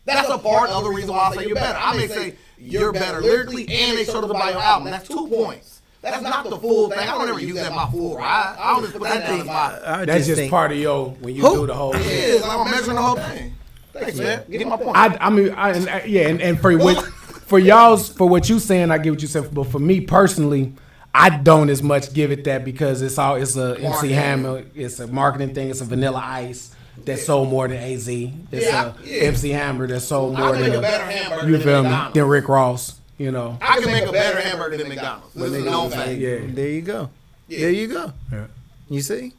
That's a part of the reason why I say you're better. I may say you're better lyrically and they showed up to buy your album. That's 2 points. That's not the full thing. I don't ever use that my full ride. I don't just put that down as my. That's just part of your when you do the whole It thing. is. I'm measuring the whole thing. Thanks, man. Get my point. And for y'all's for what you saying, I get what you said. But for me personally, I don't as much give it that because it's a MC Hammer, it's a marketing thing, it's a Vanilla Ice that sold more than AZ. It's a MC Hammer that sold more I can make a than better hamburger you than feel me McDonald's. than Rick Ross. You know, I can make a better hamburger than McDonald's. This is a known fact. yeah. There you go. There you go. Yeah. You see?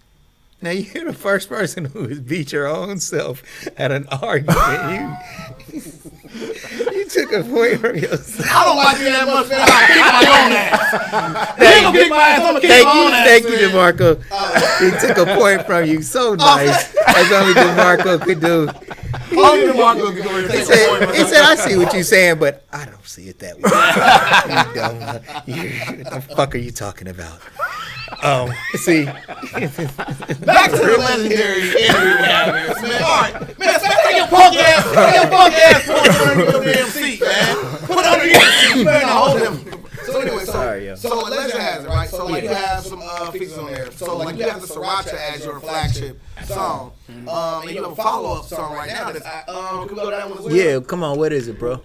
Now you're the first person who has beat your own self at an argument. You took a point from yourself. I don't like you that much, man. I kick my own ass. You gonna kick my ass? I'm gonna kick my own ass. Thank you, Demarco. He took a point from you. So nice. That's only Demarco could do. Only Demarco could do. He said, I see what you're saying, but I don't see it that way. What the fuck are you talking about? See. Back to the legendary interview we have here, man. All right, man. Take your punk ass on your damn seat, man. Put it under your seat. You better not hold him. So anyway, so legend has it, right? So like you have some features on there. So like you have the Sriracha as your flagship song, and you have a follow-up song right now. Can we go to that one as well? Yeah, come on. What is it, bro?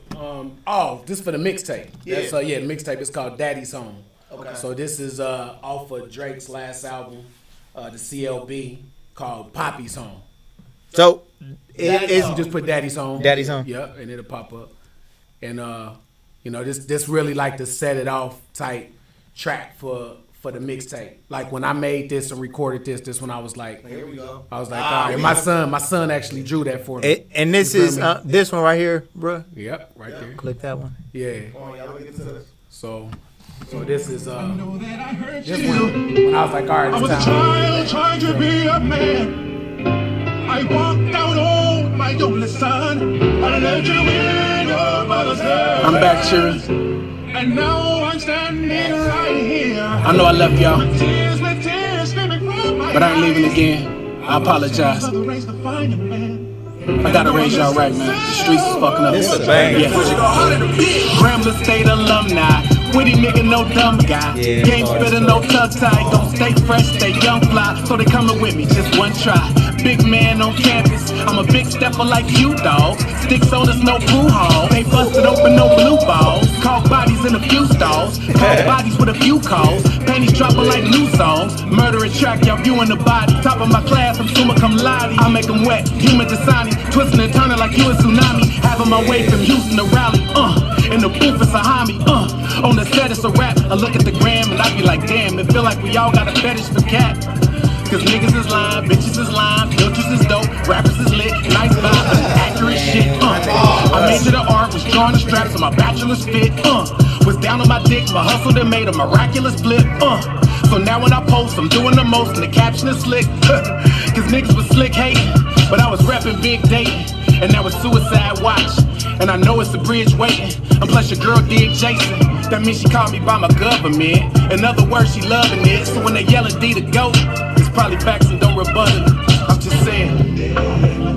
This for the mixtape. That's the mixtape. It's called Daddy's Home. Okay. So this is off of Drake's last album, the CLB, called Poppy's Home. So it's just put Daddy's Home. Daddy's Home. Yep, and it'll pop up. And this really like the set it off type track for the mixtape. Like when I made this and recorded this when I was like, here we go. I was like, all right. My son actually drew that for me. And this is this one right here, bro. Yep, right there. Click that one. Yeah. Come on, y'all, let me get to this. So this is this one. When I was like, all right, I was a child trying to be a man. I walked out on my only son. I left you in your mother's house. I'm back, Cherie. And now I'm standing right here. I know I left y'all, Tears with tears streaming from my but I ain't leaving eyes. again. I apologize. Mother raised to find a man. I gotta raise y'all right, man. The streets is fucking up. This is a bang. Grambling State alumni. Witty nigga, no dumb guy. Yeah. Game spitter, no tongue tie. Don't stay fresh, stay young fly. So they coming with me, just one try. Big man on campus. I'm a big stepper like you, dog. Stick sodas, no poo hall. They busted open, no blue balls. Caught bodies in a few stalls. Caught bodies with a few calls. Panties dropping like new songs. Murder and track, y'all viewing the body. Top of my class, I'm summa cum laude. I make them wet, human Dasani. Twisting and turning like you a tsunami. Having my way from Houston to Raleigh. In the booth it's a homie. On the set it's a rap. I look at the gram and I be like, damn, it feel like we all got a fetish for cat. Cause niggas is lying, bitches is lying, filters is dope, rappers is lit, nice vibe, accurate shit. I made to the art, was drawing the straps on my bachelor's fit. Was down on my dick, my hustle that made a miraculous flip. So now when I post, I'm doing the most and the caption is slick. Cause niggas was slick hating, but I was repping big dating. And that was suicide watch. And I know it's a bridge waiting. And plus your girl dig Jason. That means she called me by my government. In other words, she loving it. So when they yell at D to go, it's probably facts and don't rebut it. I'm just saying.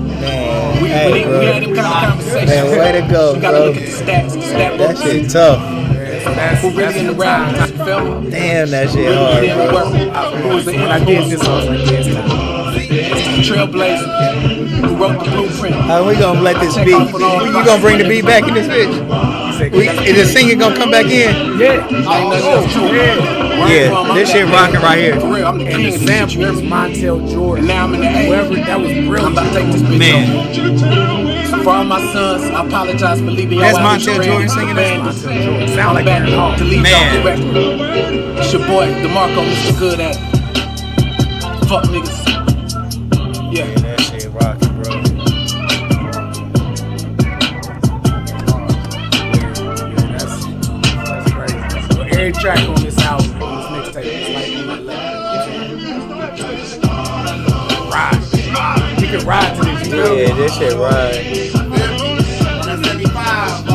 Man, We had them kind of conversations. Man, way to go, You gotta bro. look at the stats. That shit tough. Who really in the rap? You feel me? Damn, that shit hard, bro. Who was the I did this on like this. Trailblazer. Who wrote the blueprint? How we gonna let this beat? You gonna bring the beat back in this bitch? Is the singer gonna come back in? Yeah. Yeah, this shit rocking right here. For real, I'm the And king the of sample was Montel Jordan. And now I'm in the A. Whoever that was I'm brilliant. about to take this bitch Man. over. For all my sons, I apologize for leaving That's y'all out Montel the Jordan train. singing this? Montel Jordan. Sound I'm like back Aaron Hall. to leave Man. y'all the record. It's your boy, Demarco, Mr. Good at it. Fuck niggas. Yeah. That shit rocking, bro. That's crazy. So every track on this album, on this mixtape, is like ride. You can ride to this. You know? Yeah, this shit ride. That's 75.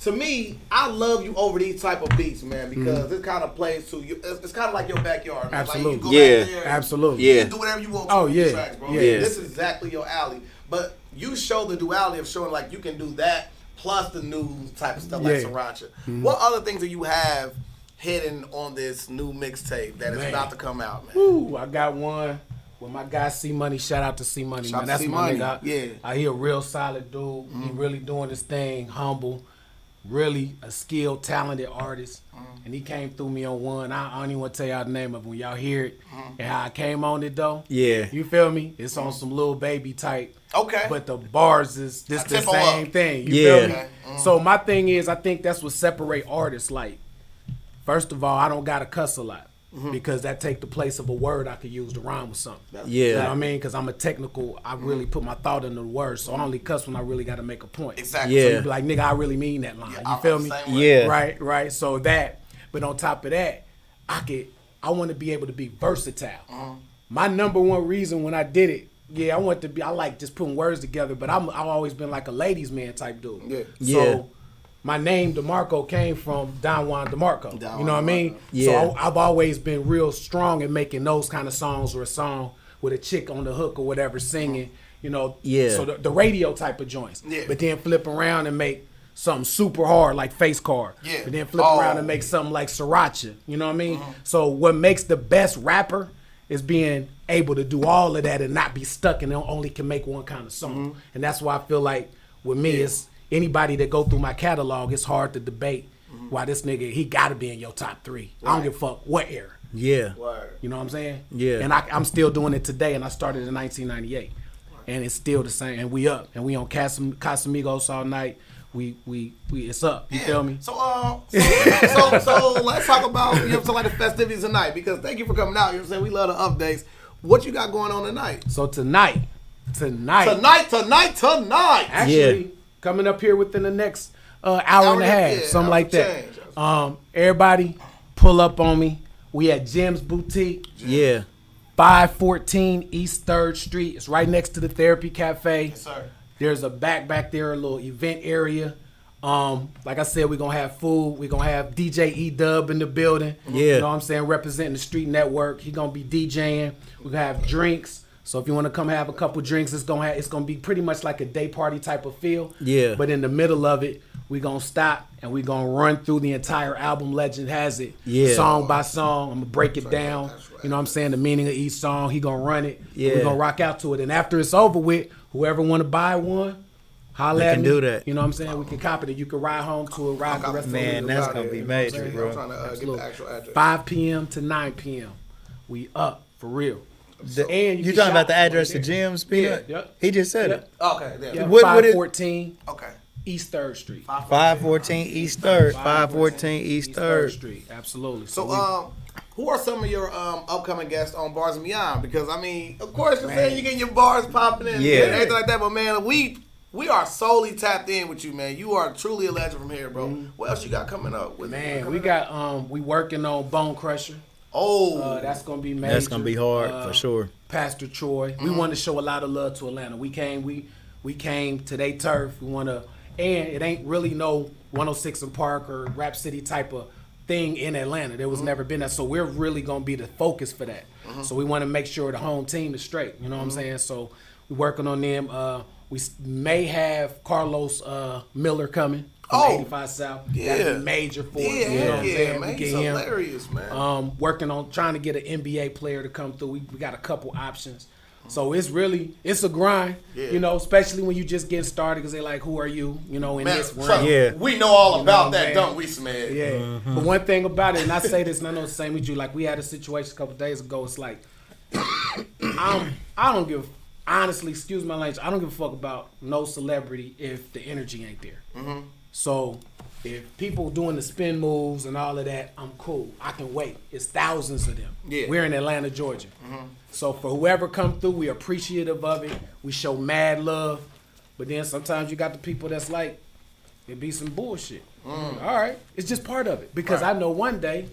So to me, I love you over these type of beats, man, because it kind of plays to you. It's kind of like your backyard, man. Absolutely. Like you go Yeah. back there and Absolutely. Yeah. you do whatever you want to Oh, with yeah. these tracks, bro. Yeah. This is exactly your alley. But you show the duality of showing like you can do that plus the new type of stuff like Yeah. Sriracha. What other things do you have hidden on this new mixtape that is about to come out, man? Ooh, I got one with my guy C Money. Shout out to C Money, Shout man. out to That's C my Money. nigga. Yeah. He a real solid dude. He really doing his thing, humble, really a skilled, talented artist. And he came through me on one. I don't even want to tell y'all the name of it when y'all hear it. And how I came on it though. Yeah. You feel me? It's on some Lil Baby type. Okay. But the bars is the tempo same up. thing. You Yeah. feel me? So my thing is, I think that's what separate artists. Like, first of all, I don't gotta cuss a lot. because that take the place of a word I could use to rhyme with something. Yeah. You know what I mean? Because I'm a technical, I really put my thought into the words, so I only cuss when I really got to make a point. Exactly. So Yeah. you be like, nigga, I really mean that line. You feel me? Yeah. Right. So that, but on top of that, I want to be able to be versatile. My number one reason when I did it, I like just putting words together, but I've always been like a ladies man type dude. Yeah. So my name Demarco came from Don Juan Demarco. You know what I mean? Yeah. So I've always been real strong in making those kind of songs, or a song with a chick on the hook or whatever singing. You know. Yeah. So the radio type of joints. Yeah. But then flip around and make something super hard like Face Card. Yeah. But then flip around and make something like Sriracha. You know what I mean? So what makes the best rapper is being able to do all of that and not be stuck and only can make one kind of song. And that's why I feel like with me, it's anybody that go through my catalog, it's hard to debate why this nigga, he gotta be in your top 3. I don't give a fuck what era. Yeah. You know what I'm saying? Yeah. And I'm still doing it today, and I started in 1998. And it's still the same, and we up. And we on Casamigos all night. We it's up. You feel me? So let's talk about, you know, some like the festivities tonight, because thank you for coming out. You know what I'm saying? We love the updates. What you got going on tonight? So tonight. Actually, coming up here within the next hour and a half, something like that. Everybody, pull up on me. We at Jim's Boutique. Yeah. 514 East 3rd Street. It's right next to the Therapy Cafe. Yes, sir. There's a back there, a little event area. Like I said, we're gonna have food. We're gonna have DJ E-Dub in the building. Yeah. You know what I'm saying? Representing the Street Network. He's gonna be DJing. We're gonna have drinks. So if you want to come have a couple drinks, it's gonna be pretty much like a day party type of feel. Yeah. But in the middle of it, we're gonna stop and we're gonna run through the entire album. Legend Has It. Yeah. Song by song. I'm gonna break it down. You know what I'm saying? The meaning of each song. He gonna run it. Yeah. We're gonna rock out to it. And after it's over with, whoever wanna buy one, holla We at can me. do that. You know what I'm saying? We can copy it. You can ride home to it, ride the rest of the Man, week. that's gonna be major, bro. I'm trying to get the actual address. 5 p.m. to 9 p.m. We up for real. And You can talking about shop the address right to there. Jim's Peanut? Yeah, yep. He just said Yep. it. Okay, there. Yeah, What it- 514 Okay. East 3rd Street. 514 East 3rd. 514 East 3rd. Street. Absolutely. So, who are some of your upcoming guests on Bars and Beyond? Because, I mean, of course, you're saying you're getting your bars popping in and everything like that, but, man, we are solely tapped in with you, man. You are truly a legend from here, bro. What else you got coming up? Man, we got we working on Bone Crusher. Oh, That's gonna be major. That's gonna be hard for sure. Pastor Troy. We want to show a lot of love to Atlanta. We came to their turf. We want to, and it ain't really no 106 and Park or Rap City type of thing in Atlanta. There was never been that. So we're really gonna be the focus for that. So we want to make sure the home team is straight. You know what I'm saying? So we're working on them. We may have Carlos Miller coming from 85 South. That'd be major for us. You know what I'm saying? man. We get He's him. hilarious, man. Working on trying to get an NBA player to come through. We got a couple options. So it's a grind, you know, especially when you just get started because they're like, who are you, you know, in Man, this trust realm. me, Yeah. we know all about what I'm that, saying? don't we, Smith? Yeah. But one thing about it, and I say this, and I know it's the same with you, like we had a situation a couple days ago, it's like, I don't give, honestly, excuse my language, I don't give a fuck about no celebrity if the energy ain't there. So if people doing the spin moves and all of that, I'm cool. I can wait. It's thousands of them. Yeah. We're in Atlanta, Georgia. So for whoever come through, we appreciative of it. We show mad love. But then sometimes you got the people that's like, it be some bullshit. All right. It's just part of it. Because I know one day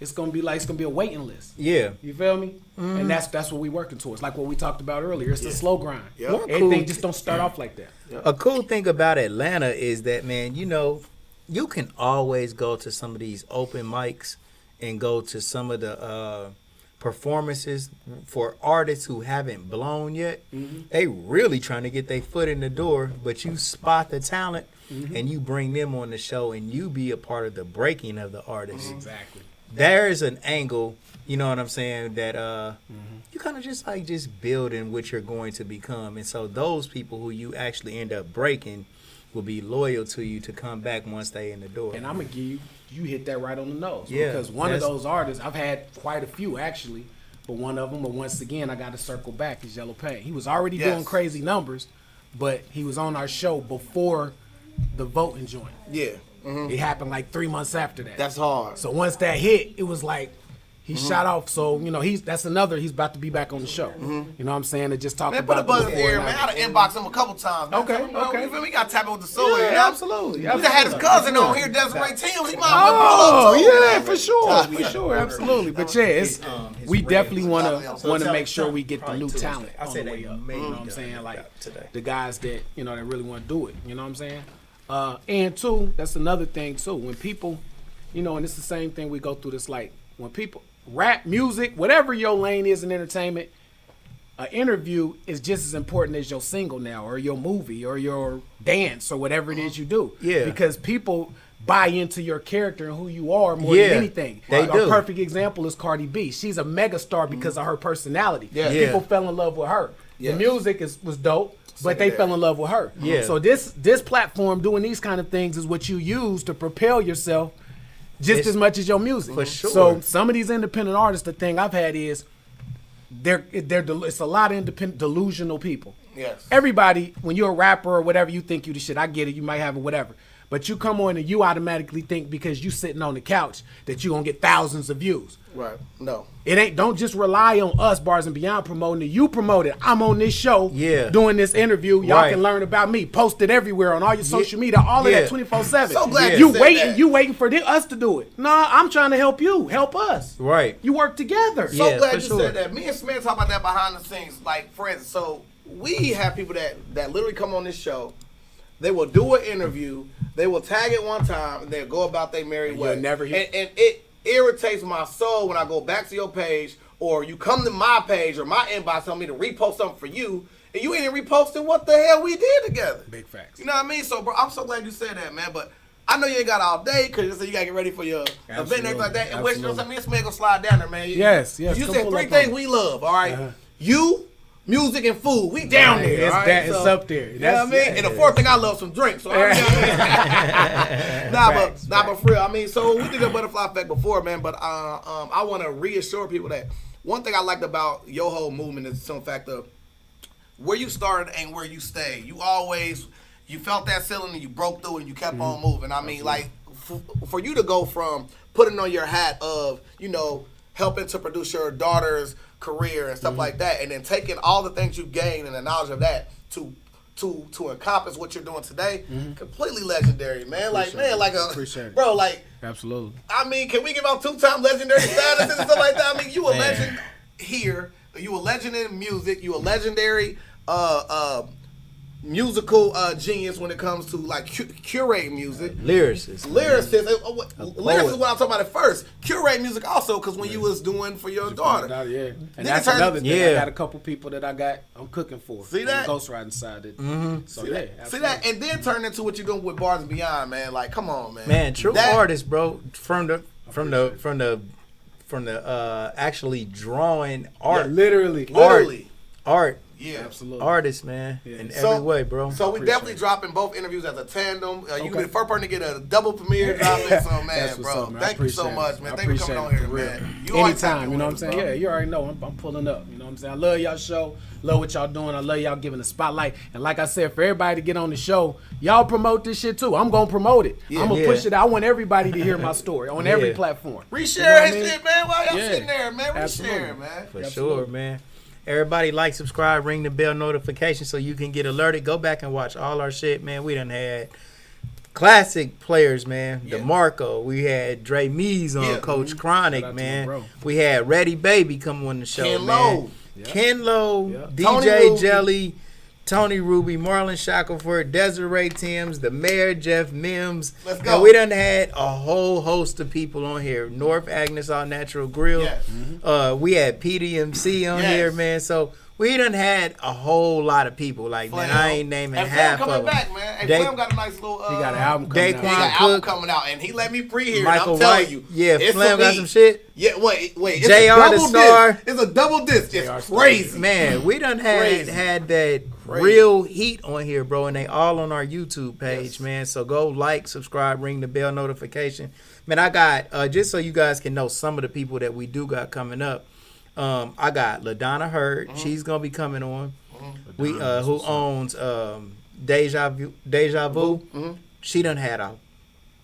it's gonna be a waiting list. Yeah. You feel me? And that's what we working towards. Like what we talked about earlier. It's a slow grind. Yep. Everything just don't start off like that. A cool thing about Atlanta is that, man, you know, you can always go to some of these open mics and go to some of the performances for artists who haven't blown yet. They really trying to get their foot in the door, but you spot the talent and you bring them on the show and you be a part of the breaking of the artist. Exactly. There's an angle, you know what I'm saying, that you kind of just building what you're going to become. And so those people who you actually end up breaking will be loyal to you to come back once they in the door. And I'm gonna give you hit that right on the nose. Yeah, Because one of those artists, I've had quite a few actually, but one of them, but once again, I got to circle back, is Yellow Pain. He was already doing crazy numbers, but he was on our show before the voting joint. Yeah. It happened like 3 months after that. That's hard. So once that hit, it was like, He shot off, so you know he's about to be back on the show. You know what I'm saying? To just talk Man, put a about buzz in there, man. I done inbox him a couple times. Man. Okay, You okay. feel me? We got to tap in with the soul. Yeah, you know? absolutely. We done had his cousin on here, Desiree Timms. He might have Oh pull up too, yeah, man. for sure, absolutely. But yeah, it's we definitely want to make sure we get the new talent on the way up. You know what I'm saying? Like the guys that that really want to do it. You know what I'm saying? And two, that's another thing too. When people, and it's the same thing we go through. This like when people rap, music, whatever your lane is in entertainment. An interview is just as important as your single now, or your movie, or your dance, or whatever it is you do. Yeah. Because people buy into your character and who you are more than anything. They do. A perfect example is Cardi B. She's a megastar because of her personality. Yeah. People fell in love with her. Yes. The music was dope, but they fell in love with her. Yeah. So this platform, doing these kind of things, is what you use to propel yourself just as much as your music. For sure. So some of these independent artists, the thing I've had is it's a lot of independent delusional people. Yes. Everybody, when you're a rapper or whatever, you think you the shit. I get it. You might have it, whatever. But you come on and you automatically think because you sitting on the couch that you're going to get thousands of views. Right. No. It ain't. Don't just rely on us, Bars and Beyond, promoting it. You promote it. I'm on this show doing this interview. Y'all can learn about me. Post it everywhere on all your social media. All of that 24/7. So glad you you said waiting. that. You waiting for us to do it. Nah, I'm trying to help you. Help us. Right. You work together. So glad you said that. Me and Smith talk about that behind the scenes. Like, for instance, so we have people that literally come on this show. They will do an interview. They will tag it one time, and they'll go about their merry way. You'll never hear. And it irritates my soul when I go back to your page, or you come to my page or my inbox telling me to repost something for you, and you ain't even reposting what the hell we did together. Big facts. You know what I mean? So, bro, I'm so glad you said that, man. But I know you ain't got all day because you said you got to get ready for your event and everything like that. And which, me and Smith gonna slide down there, man. Yes. You Come said pull three up things on we love, all right? You, music, and food. We down there. It's all right? that. It's up there. You know what I mean? And the fourth thing I love some drinks. So but for real, I mean, so we did a butterfly effect before, man. But I want to reassure people that one thing I liked about your whole movement is some fact of where you started and where you stayed. You felt that ceiling and you broke through and you kept on moving. I mean, like for you to go from putting on your hat of helping to produce your daughter's career and stuff like that, and then taking all the things you gained and the knowledge of that to accomplish what you're doing today, completely legendary, man. Appreciate it. Bro, like absolutely. I mean, can we give out 2-time legendary status and stuff like that? I mean, you a legend here. You a legend in music. You a legendary musical genius when it comes to like curate music. Lyricist. Lyricist is what I'm talking about at first. Curate music also, because when you was doing for your daughter. And that's another thing. I got a couple people that I'm cooking for. See that? On the ghostwriting side. So See that? And then turn into what you're doing with Bars and Beyond, man. Like, come on, man. Man, true artist, bro. From the actually drawing art. Yeah, literally. Art. Yeah, absolutely. Artist, man, in every way, bro. So we definitely dropping both interviews as a tandem. You can be the first person to get a double premiere dropping. So man, bro, thank you so much, man. Thank you for coming on here, man. Anytime, you know what I'm saying? Yeah, you already know I'm pulling up. You know what I'm saying? I love y'all show. Love what y'all doing. I love y'all giving the spotlight. And like I said, for everybody to get on the show, y'all promote this shit too. I'm gonna promote it. I'm gonna push it out. I want everybody to hear my story on every platform. Reshare his shit, man. While y'all sitting there, man. Reshare it, man. For sure, man. Everybody like, subscribe, ring the bell notification so you can get alerted. Go back and watch all our shit, man. We done had classic players, man. Demarco. We had Dre Mees on, Coach Chronic, man. We had Ready Baby come on the show, man. Ken Lowe, DJ Jelly, Tony Ruby, Marlon Shackelford, Desiree Timms, the Mayor Jeff Mims. Let's go. And we done had a whole host of people on here. North Agnes All Natural Grill. Yes. We had PDMC on here, man. So we done had a whole lot of people. Like, Flam. man, I ain't naming and half Flam of them. coming back, man. And Flam got a nice little. He got an album coming out. He got an album coming out, and he let me pre-hear. Michael I'm telling Wright. you, Yeah, it's Flam got elite. some shit. Yeah, wait. It's JR a double the Star. disc. It's a double disc. It's crazy, Man, we done had that real heat on here, bro, and they all on our YouTube page, man. So go like, subscribe, ring the bell notification. Man, I got, just so you guys can know some of the people that we do got coming up, I got LaDonna Hurd. She's going to be coming on. We who owns Deja Vu. She done had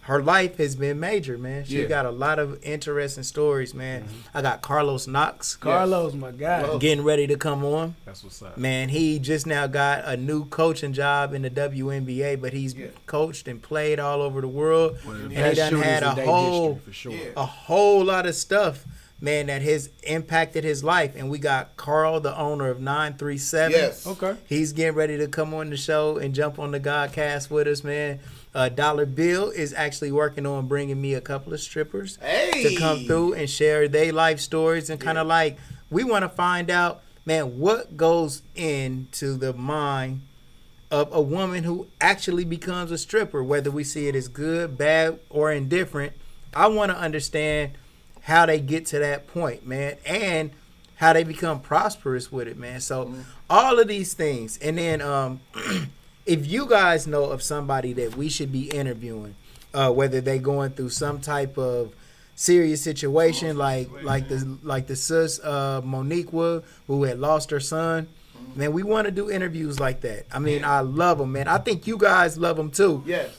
her life has been major, man. She got a lot of interesting stories, man. I got Carlos Knox. Carlos, my guy. Getting ready to come on. That's what's up. Man, he just now got a new coaching job in the WNBA, but he's coached and played all over the world. And he done had a whole lot of stuff, man, that has impacted his life. And we got Carl, the owner of 937. Yes. Okay. He's getting ready to come on the show and jump on the Godcast with us, man. Dollar Bill is actually working on bringing me a couple of strippers to come through and share their life stories and kind of like, we want to find out, man, what goes into the mind of a woman who actually becomes a stripper, whether we see it as good, bad, or indifferent. I want to understand how they get to that point, man, and how they become prosperous with it, man. So all of these things. And then if you guys know of somebody that we should be interviewing, whether they going through some type of serious situation like the sis Moniqua who had lost her son, man, we want to do interviews like that. I mean, I love them, man. I think you guys love them too. Yes.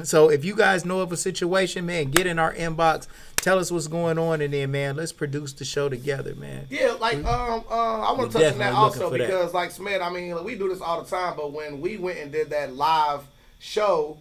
So if you guys know of a situation, man, get in our inbox, tell us what's going on, and then, man, let's produce the show together, man. Yeah, like I want to touch on that also because, like Smith, I mean, we do this all the time, but when we went and did that live show,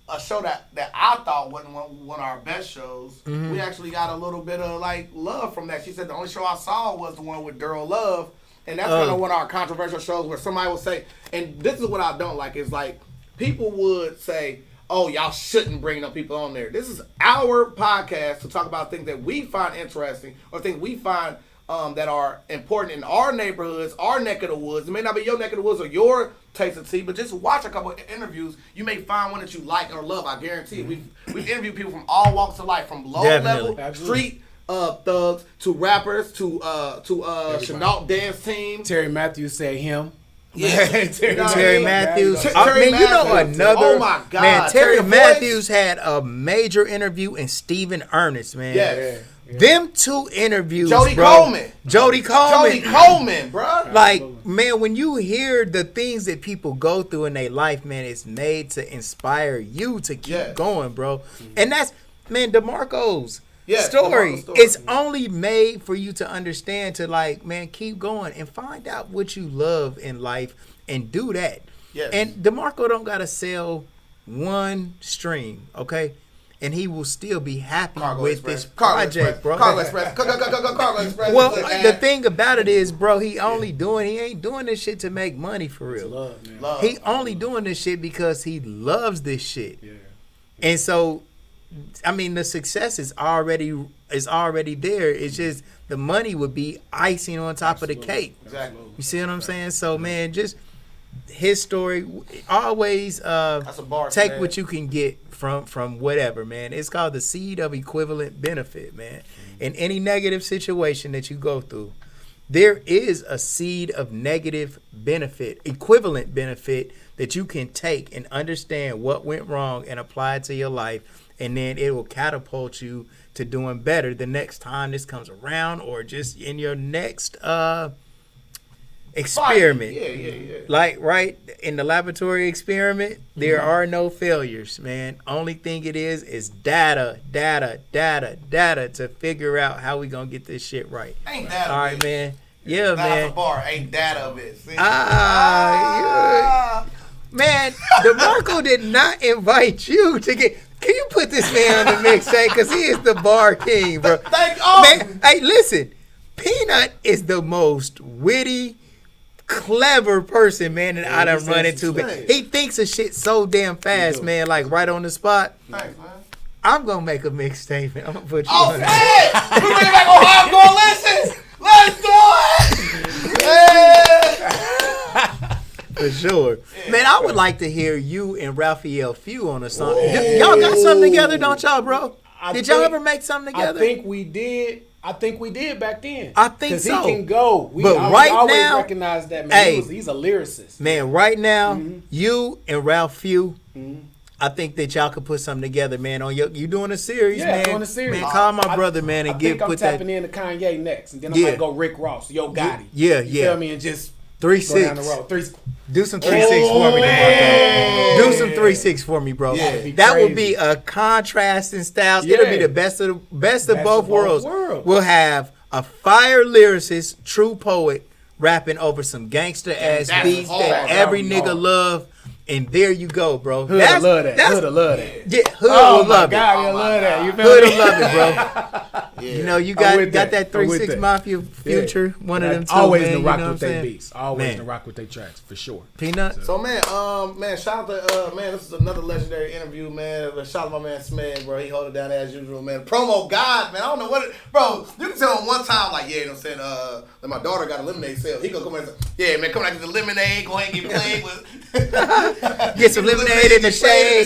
a show that I thought wasn't one of our best shows, we actually got a little bit of like love from that. She said the only show I saw was the one with Daryl Love, and that's kind of one of our controversial shows where somebody will say, and this is what I don't like, is like people would say, oh, y'all shouldn't bring no people on there. This is our podcast to talk about things that we find interesting or things we find that are important in our neighborhoods, our neck of the woods. It may not be your neck of the woods or your taste of tea, but just watch a couple of interviews. You may find one that you like or love. I guarantee it. We've interviewed people from all walks of life, from low-level street thugs to rappers to Chenault dance team. Terry Matthews said him. Yeah, Terry Matthews. Terry Man, you know Matthews. another. Oh my God, man, Terry Terry Matthews had a major interview in Stephen Ernest, man. Yes. Them two interviews, Jody bro. Coleman. Jody Coleman. Jody Coleman, bro. Like, man, when you hear the things that people go through in their life, man, it's made to inspire you to keep going, bro. And that's, man, Demarco's story. It's only made for you to understand, to like, man, keep going and find out what you love in life and do that. Yes. And Demarco don't gotta sell one stream, okay? And he will still be happy with this project, bro. Cargo Express. Well, the thing about it is, bro, he ain't doing this shit to make money for real. Love, man. Love. He only doing this shit because he loves this shit. Yeah. And so, I mean, the success is already there. It's just the money would be icing on top of the cake. Exactly. You see what I'm saying? So, man, just his story. Always That's a bar, take man. what you can get from whatever, man. It's called the seed of equivalent benefit, man. In any negative situation that you go through, there is a seed of negative benefit, equivalent benefit, that you can take and understand what went wrong and apply it to your life, and then it will catapult you to doing better the next time this comes around, or just in your next experiment. Yeah. Like, right in the laboratory experiment, there are no failures, man. Only thing it is data to figure out how we gonna get this shit right. Ain't that all right, man? Yeah, That's man. a bar. Ain't that of it? Man, DeMarco did not invite you to get. Can you put this man on the mixtape? Because he is the bar king, bro. Man, hey, listen. Peanut is the most witty, clever person, man, that I done run into. He thinks of shit so damn fast, man, like right on the spot. Thanks, man. I'm going to make a mixtape, and I'm going to put you Oh, on it. hey! We bring it back on Hardcore Lessons! Let's do it! For sure. Man, I would like to hear you and Raphael Few on a song. Y'all got something together, don't y'all, bro? Did y'all ever make something together? I think we did. back then. I think so. Because he can go. But right always now, recognize that, man. hey, He's a lyricist. Man, right now, you and Ralph Few, I think that y'all could put something together, man. On you doing a series, man. Doing a series. Man, call my brother, man, and I think I'm put that. tapping into Kanye next, and then I might go Rick Ross, Yo Gotti. Yeah. You feel me? And just Go down the 3-6. road. 3. Do some 3-6 for me, DeMarco. Do some 3-6 for me, bro. Yeah. That would Crazy. be a contrasting styles. Yeah. It'll be the best of both worlds. worlds. We'll have a fire lyricist, true poet, rapping over some gangster ass that's beats hard. that every nigga love. And there you go, bro. Hood will love that. Hood will love that. Yeah, Hood Oh will my love God, it. you love that. You feel Hood me? will love it, bro. You know, you I'm got with that I'm with 3-6 that. Mafia Future, one of them two, Always man, to you rock know with what I'm their saying? beats. Always Man. to rock with their tracks, for sure. Peanut. So man, shout out to man, this is another legendary interview, man. Shout out to my man Smeg, bro. He hold it down as usual, man. Promo God, man. I don't know what bro, you can tell him one time, like, yeah, you know what I'm saying, that my daughter got a lemonade sale. He gonna come in and say, yeah, man, come out to the lemonade, go ahead and get played with. Get some lemonade in the shade.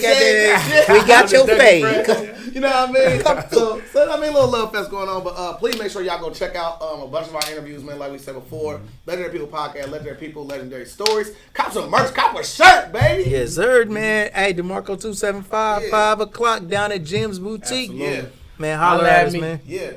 We got your fade. You know what I mean? So I mean, a little love fest going on, but please make sure y'all go check out a bunch of our interviews, man. Like we said before, Legendary People Podcast, Legendary People, Legendary Stories. Cop some merch, cop a shirt, baby. Yes, sir, man. Hey, DeMarco 275, 5 o'clock down at Jim's Boutique. Yeah. Man, holla at us, me. man. Yeah.